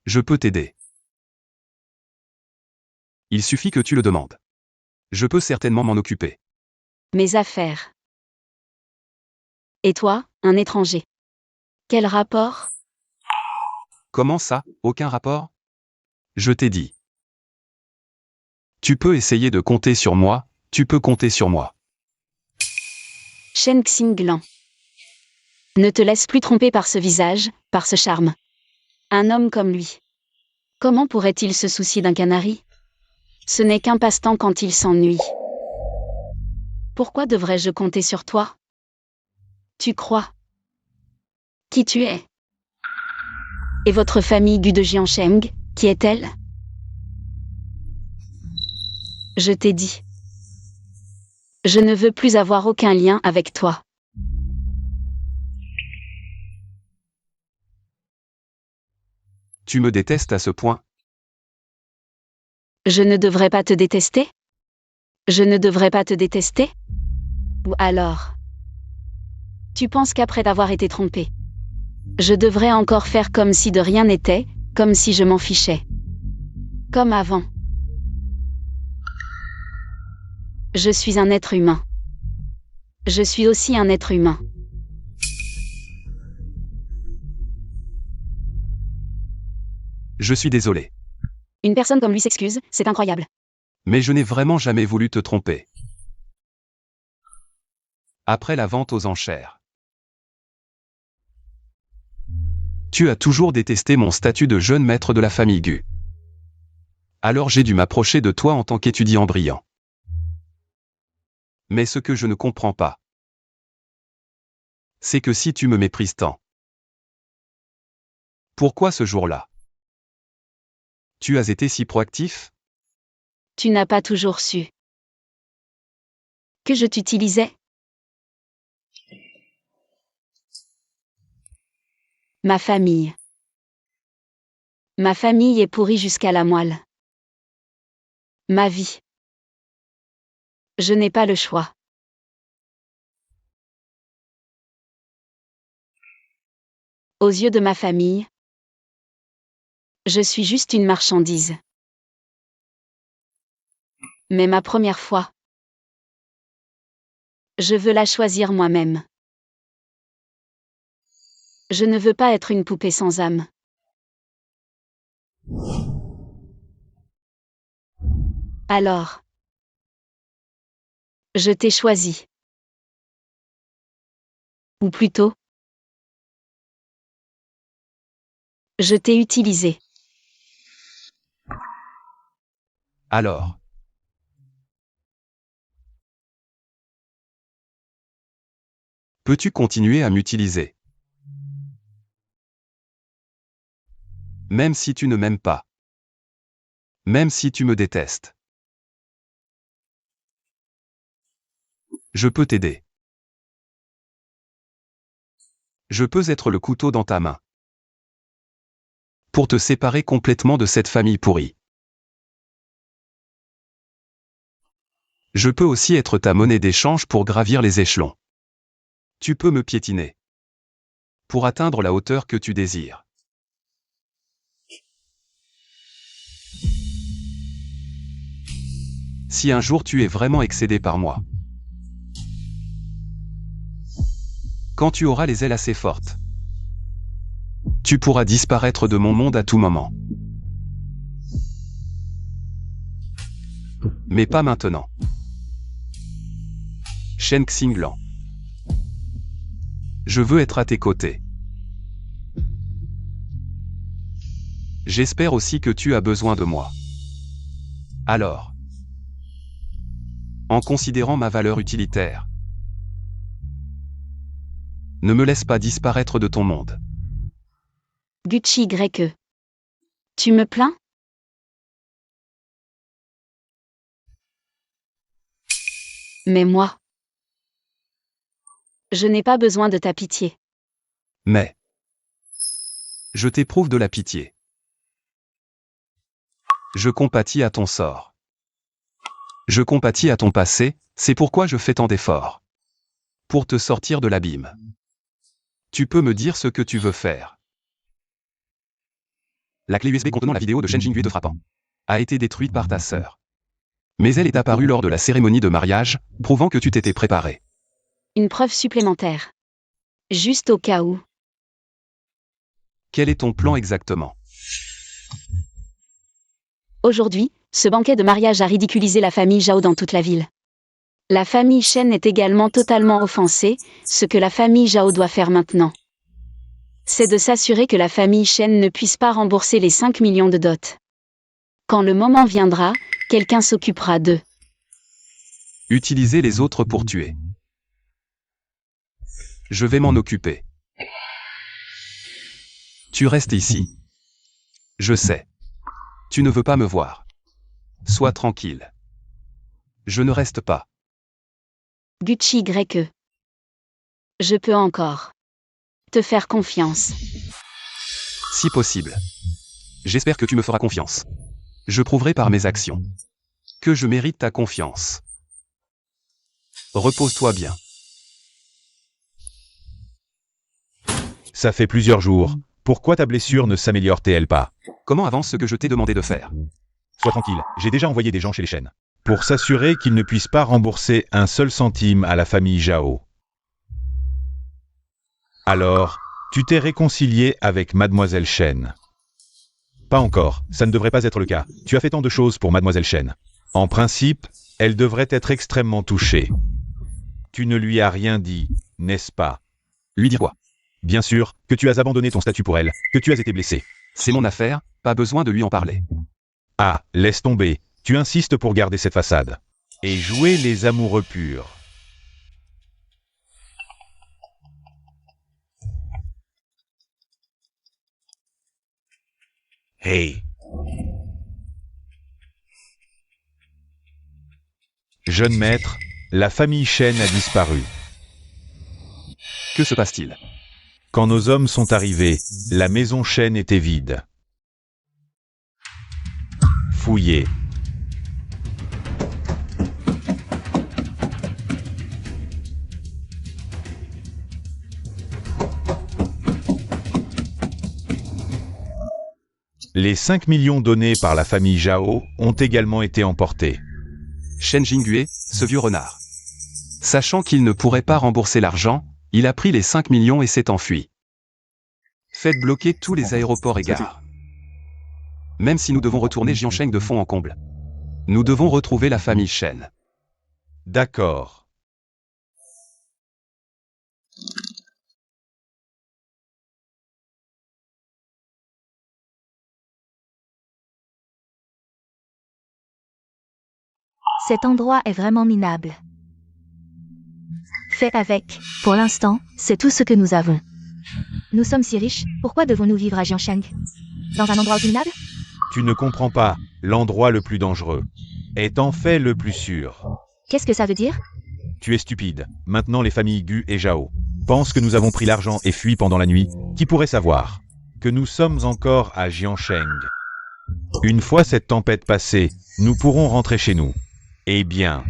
Je peux t'aider. Il suffit que tu le demandes. Je peux certainement m'en occuper. Mes affaires. Et toi, un étranger. Quel rapport? Comment ça, aucun rapport? Je t'ai dit. Tu peux essayer de compter sur moi, tu peux compter sur moi. Shen Xinglan. Ne te laisse plus tromper par ce visage, par ce charme. Un homme comme lui. Comment pourrait-il se soucier d'un canari? Ce n'est qu'un passe-temps quand il s'ennuie. Pourquoi devrais-je compter sur toi? Tu crois? Qui tu es? Et votre famille Gu de Jiansheng, qui est-elle? Je t'ai dit. Je ne veux plus avoir aucun lien avec toi. Tu me détestes à ce point? Je ne devrais pas te détester? Je ne devrais pas te détester? Ou alors? Tu penses qu'après avoir été trompé, je devrais encore faire comme si de rien n'était, comme si je m'en fichais. Comme avant. Je suis un être humain. Je suis aussi un être humain. Je suis désolé. Une personne comme lui s'excuse, c'est incroyable. Mais je n'ai vraiment jamais voulu te tromper. Après la vente aux enchères, tu as toujours détesté mon statut de jeune maître de la famille Gu. Alors j'ai dû m'approcher de toi en tant qu'étudiant brillant. Mais ce que je ne comprends pas, c'est que si tu me méprises tant, pourquoi ce jour-là, tu as été si proactif? Tu n'as pas toujours su. Que je t'utilisais? Ma famille. Ma famille est pourrie jusqu'à la moelle. Ma vie. Je n'ai pas le choix. Aux yeux de ma famille, je suis juste une marchandise. Mais ma première fois, je veux la choisir moi-même. Je ne veux pas être une poupée sans âme. Alors, je t'ai choisi. Ou plutôt, je t'ai utilisé. Alors. Peux-tu continuer à m'utiliser? Même si tu ne m'aimes pas. Même si tu me détestes. Je peux t'aider. Je peux être le couteau dans ta main. Pour te séparer complètement de cette famille pourrie. Je peux aussi être ta monnaie d'échange pour gravir les échelons. Tu peux me piétiner. Pour atteindre la hauteur que tu désires. Si un jour tu es vraiment excédé par moi. Quand tu auras les ailes assez fortes. Tu pourras disparaître de mon monde à tout moment. Mais pas maintenant. Shen Xinglan. Je veux être à tes côtés. J'espère aussi que tu as besoin de moi. Alors, en considérant ma valeur utilitaire, ne me laisse pas disparaître de ton monde. Gucci YE. Tu me plains? Mais moi, je n'ai pas besoin de ta pitié. Mais, je t'éprouve de la pitié. Je compatis à ton sort. Je compatis à ton passé, c'est pourquoi je fais tant d'efforts. Pour te sortir de l'abîme. Tu peux me dire ce que tu veux faire. La clé USB contenant la vidéo de Shen Jingyue te frappant a été détruite par ta sœur. Mais elle est apparue lors de la cérémonie de mariage, prouvant que tu t'étais préparé. Une preuve supplémentaire. Juste au cas où. Quel est ton plan exactement? Aujourd'hui, ce banquet de mariage a ridiculisé la famille Zhao dans toute la ville. La famille Shen est également totalement offensée, ce que la famille Zhao doit faire maintenant. C'est de s'assurer que la famille Shen ne puisse pas rembourser les 5 millions de dots. Quand le moment viendra, quelqu'un s'occupera d'eux. Utiliser les autres pour tuer. Je vais m'en occuper. Tu restes ici. Je sais. Tu ne veux pas me voir. Sois tranquille. Je ne reste pas. Gucci YE. Je peux encore te faire confiance. Si possible. J'espère que tu me feras confiance. Je prouverai par mes actions que je mérite ta confiance. Repose-toi bien. Ça fait plusieurs jours. Pourquoi ta blessure ne s'améliore-t-elle pas? Comment avance ce que je t'ai demandé de faire? Sois tranquille, j'ai déjà envoyé des gens chez les Shen. Pour s'assurer qu'ils ne puissent pas rembourser un seul centime à la famille Zhao. Alors, tu t'es réconcilié avec Mademoiselle Shen. Pas encore, ça ne devrait pas être le cas. Tu as fait tant de choses pour Mademoiselle Shen. En principe, elle devrait être extrêmement touchée. Tu ne lui as rien dit, n'est-ce pas? Lui dire quoi? Bien sûr, que tu as abandonné ton statut pour elle, que tu as été blessé. C'est mon affaire, pas besoin de lui en parler. Ah, laisse tomber, tu insistes pour garder cette façade. Et jouer les amoureux purs. Hey. Jeune maître, la famille Shen a disparu. Que se passe-t-il? Quand nos hommes sont arrivés, la maison Shen était vide. Fouillez. Les 5 millions donnés par la famille Zhao ont également été emportés. Shen Jingüe, ce vieux renard. Sachant qu'il ne pourrait pas rembourser l'argent, il a pris les 5 millions et s'est enfui. Faites bloquer tous les aéroports et gares. Même si nous devons retourner Jiansheng de fond en comble. Nous devons retrouver la famille Shen. D'accord. Cet endroit est vraiment minable. Fais avec. Pour l'instant, c'est tout ce que nous avons. Nous sommes si riches, pourquoi devons-nous vivre à Jiansheng? Dans un endroit aussi minable? Tu ne comprends pas, l'endroit le plus dangereux est en fait le plus sûr. Qu'est-ce que ça veut dire? Tu es stupide. Maintenant les familles Gu et Zhao pensent que nous avons pris l'argent et fui pendant la nuit. Qui pourrait savoir que nous sommes encore à Jiansheng? Une fois cette tempête passée, nous pourrons rentrer chez nous. Eh bien...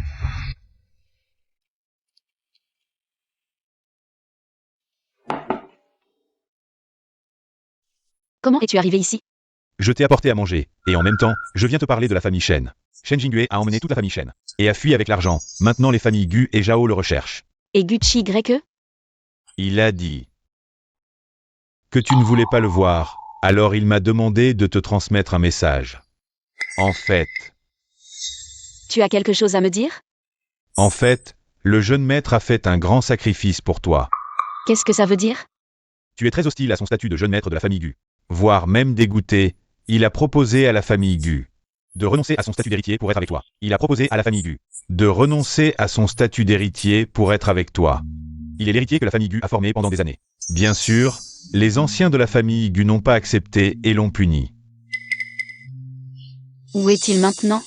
Comment es-tu arrivé ici? Je t'ai apporté à manger, et en même temps, je viens te parler de la famille Shen. Shen Jingüe a emmené toute la famille Shen, et a fui avec l'argent. Maintenant les familles Gu et Zhao le recherchent. Et Gucci Greke? Il a dit que tu ne voulais pas le voir, alors il m'a demandé de te transmettre un message. En fait, Tu as quelque chose à me dire? le jeune maître a fait un grand sacrifice pour toi. Qu'est-ce que ça veut dire? Tu es très hostile à son statut de jeune maître de la famille Gu. Voire même dégoûté, il a proposé à la famille Gu de renoncer à son statut d'héritier pour être avec toi. Il a proposé à la famille Gu de renoncer à son statut d'héritier pour être avec toi. Il est l'héritier que la famille Gu a formé pendant des années. Bien sûr, les anciens de la famille Gu n'ont pas accepté et l'ont puni. Où est-il maintenant?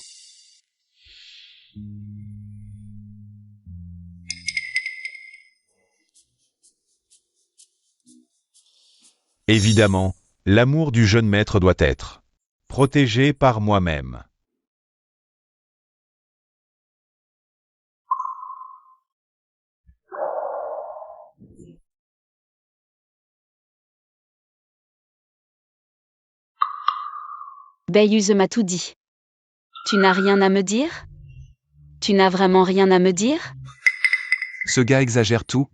Évidemment, l'amour du jeune maître doit être protégé par moi-même. Beiyuze m'a tout dit. Tu n'as rien à me dire? Tu n'as vraiment rien à me dire? Ce gars exagère tout.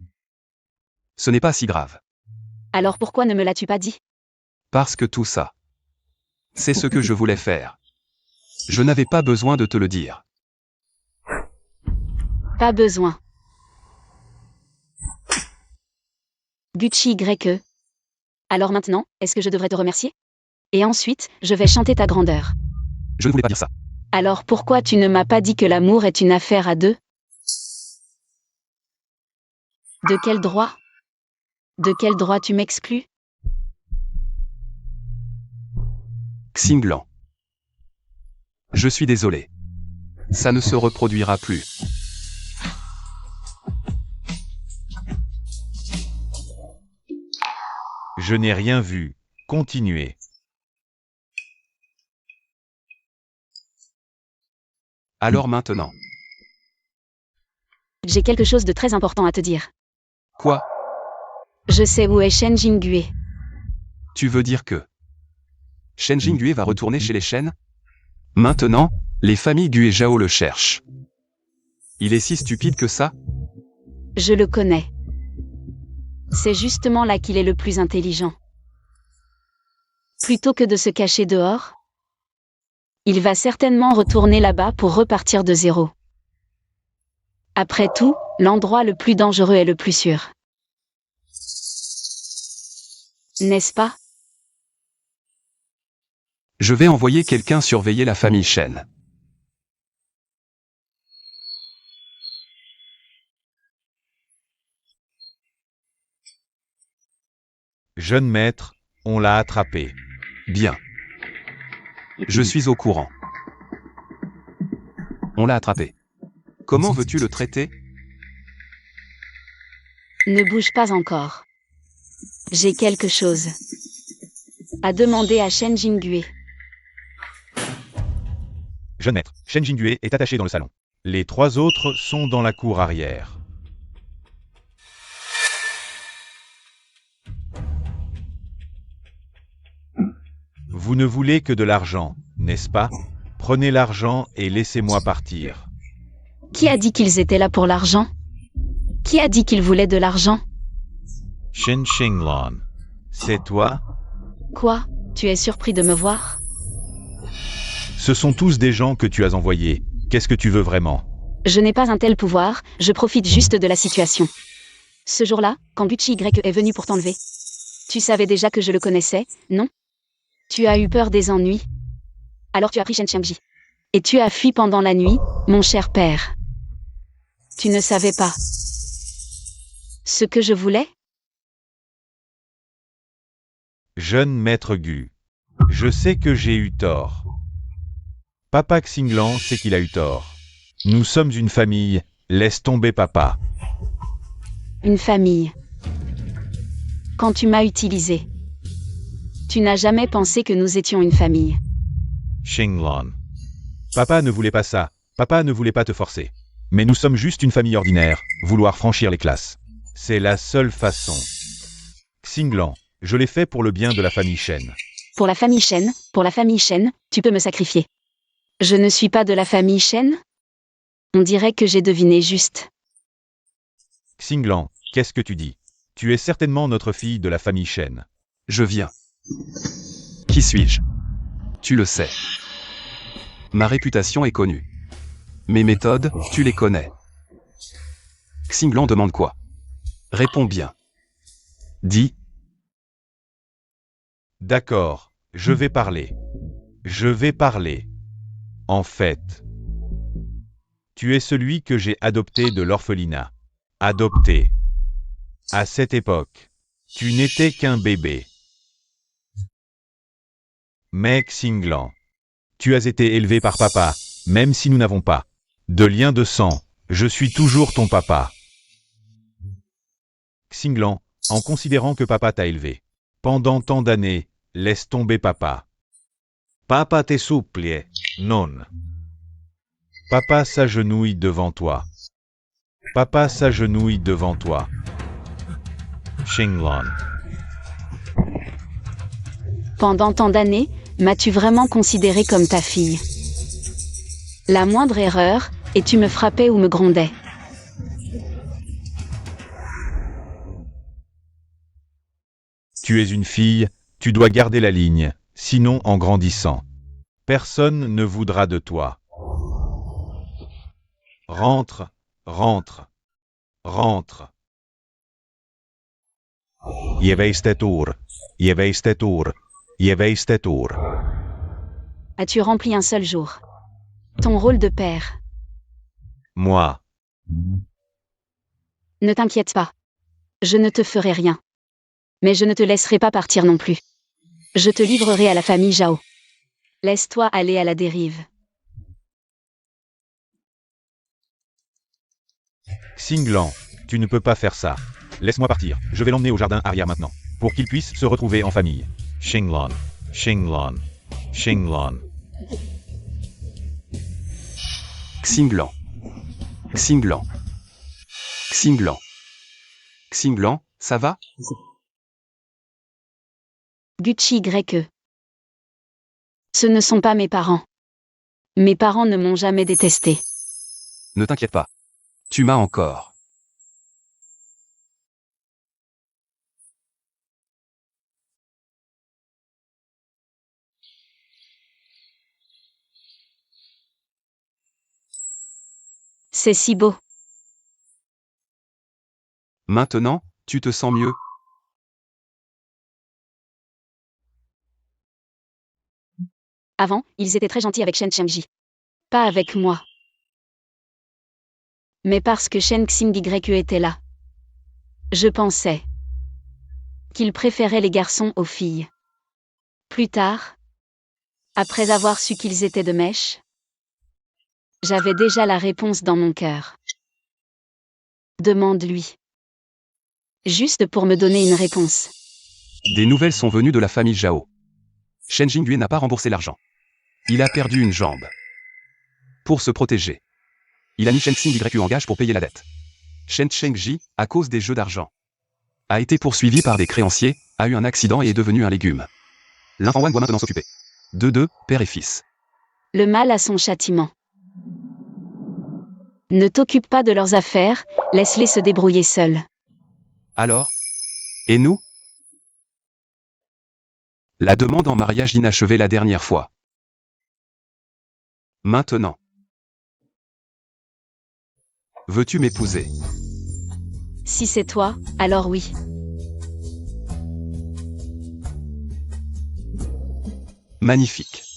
Ce n'est pas si grave. Alors pourquoi ne me l'as-tu pas dit? Parce que tout ça, c'est ce que je voulais faire. Je n'avais pas besoin de te le dire. Pas besoin. Gucci Greke. Alors maintenant, est-ce que je devrais te remercier? Et ensuite, je vais chanter ta grandeur. Je ne voulais pas dire ça. Alors pourquoi tu ne m'as pas dit que l'amour est une affaire à deux? De quel droit? De quel droit tu m'exclus? Xinglan. Je suis désolé. Ça ne se reproduira plus. Je n'ai rien vu. Continuez. Alors maintenant. J'ai quelque chose de très important à te dire. Quoi? Je sais où est Shen Jingüe. Tu veux dire que Shen Jingüe va retourner chez les Shen? Maintenant, les familles Gu et Zhao le cherchent. Il est si stupide que ça? Je le connais. C'est justement là qu'il est le plus intelligent. Plutôt que de se cacher dehors, il va certainement retourner là-bas pour repartir de zéro. Après tout, l'endroit le plus dangereux est le plus sûr. N'est-ce pas? Je vais envoyer quelqu'un surveiller la famille Shen. Jeune maître, on l'a attrapé. Bien. Je suis au courant. On l'a attrapé. Comment veux-tu le traiter? Ne bouge pas encore. J'ai quelque chose à demander à Shen Jingüe. Jeune maître, Shen Jingüe est attaché dans le salon. Les 3 autres sont dans la cour arrière. Vous ne voulez que de l'argent, n'est-ce pas? Prenez l'argent et laissez-moi partir. Qui a dit qu'ils étaient là pour l'argent? Qui a dit qu'ils voulaient de l'argent? Shen Xinglan. C'est toi? Quoi? Tu es surpris de me voir? Ce sont tous des gens que tu as envoyés. Qu'est-ce que tu veux vraiment? Je n'ai pas un tel pouvoir, je profite juste de la situation. Ce jour-là, quand Gucci Y est venu pour t'enlever, tu savais déjà que je le connaissais, non? Tu as eu peur des ennuis. Alors tu as pris Shen Chengji. Et tu as fui pendant la nuit, mon cher père. Tu ne savais pas ce que je voulais? Jeune maître Gu. Je sais que j'ai eu tort. Papa Xinglan sait qu'il a eu tort. Nous sommes une famille, laisse tomber papa. Une famille. Quand tu m'as utilisé, tu n'as jamais pensé que nous étions une famille. Xinglan. Papa ne voulait pas ça, papa ne voulait pas te forcer. Mais nous sommes juste une famille ordinaire, vouloir franchir les classes. C'est la seule façon. Xinglan, je l'ai fait pour le bien de la famille Shen. Pour la famille Shen, tu peux me sacrifier. Je ne suis pas de la famille Shen? On dirait que j'ai deviné juste. Xinglan, qu'est-ce que tu dis? Tu es certainement notre fille de la famille Shen. Je viens. Qui suis-je? Tu le sais. Ma réputation est connue. Mes méthodes, tu les connais. Xinglan demande quoi? Réponds bien. Dis. D'accord, je vais parler. Je vais parler. En fait, tu es celui que j'ai adopté de l'orphelinat. Adopté. À cette époque, tu n'étais qu'un bébé. Mais Xinglan, tu as été élevé par papa, même si nous n'avons pas de lien de sang, je suis toujours ton papa. Xinglan, en considérant que papa t'a élevé pendant tant d'années, laisse tomber papa. Papa te supplie, non. Papa s'agenouille devant toi. Papa s'agenouille devant toi. Xinglan. Pendant tant d'années, m'as-tu vraiment considéré comme ta fille? La moindre erreur, et tu me frappais ou me grondais. Tu es une fille, tu dois garder la ligne, sinon en grandissant, personne ne voudra de toi. Rentre, rentre, rentre. Jeveistetour, jeveistetour, jeveistetour. As-tu rempli un seul jour ton rôle de père? Moi, Ne t'inquiète pas. Je ne te ferai rien. Mais je ne te laisserai pas partir non plus. Je te livrerai à la famille Zhao. Laisse-toi aller à la dérive. Xinglan, tu ne peux pas faire ça. Laisse-moi partir, je vais l'emmener au jardin arrière maintenant, pour qu'il puisse se retrouver en famille. Xinglan, Xinglan, Xinglan. Xinglan. Xinglan. Xinglan. Xinglan, ça va? Gucci Y. Ce ne sont pas mes parents. Mes parents ne m'ont jamais détesté. Ne t'inquiète pas. Tu m'as encore. C'est si beau. Maintenant, tu te sens mieux? Avant, ils étaient très gentils avec Shen Chengji. Pas avec moi. Mais parce que Shen Xingyi était là. Je pensais qu'ils préféraient les garçons aux filles. Plus tard, après avoir su qu'ils étaient de mèche, j'avais déjà la réponse dans mon cœur. Demande-lui. Juste pour me donner une réponse. Des nouvelles sont venues de la famille Zhao. Shen Jingyu n'a pas remboursé l'argent. Il a perdu une jambe. Pour se protéger, il a mis Shen Xingyi en gage pour payer la dette. Shen Chengji, à cause des jeux d'argent, a été poursuivi par des créanciers, a eu un accident et est devenu un légume. L'Infant One doit maintenant s'occuper. Deux, père et fils. Le mal a son châtiment. Ne t'occupe pas de leurs affaires, laisse-les se débrouiller seuls. Alors? Et nous? La demande en mariage inachevée la dernière fois. Maintenant. Veux-tu m'épouser? Si c'est toi, alors oui. Magnifique.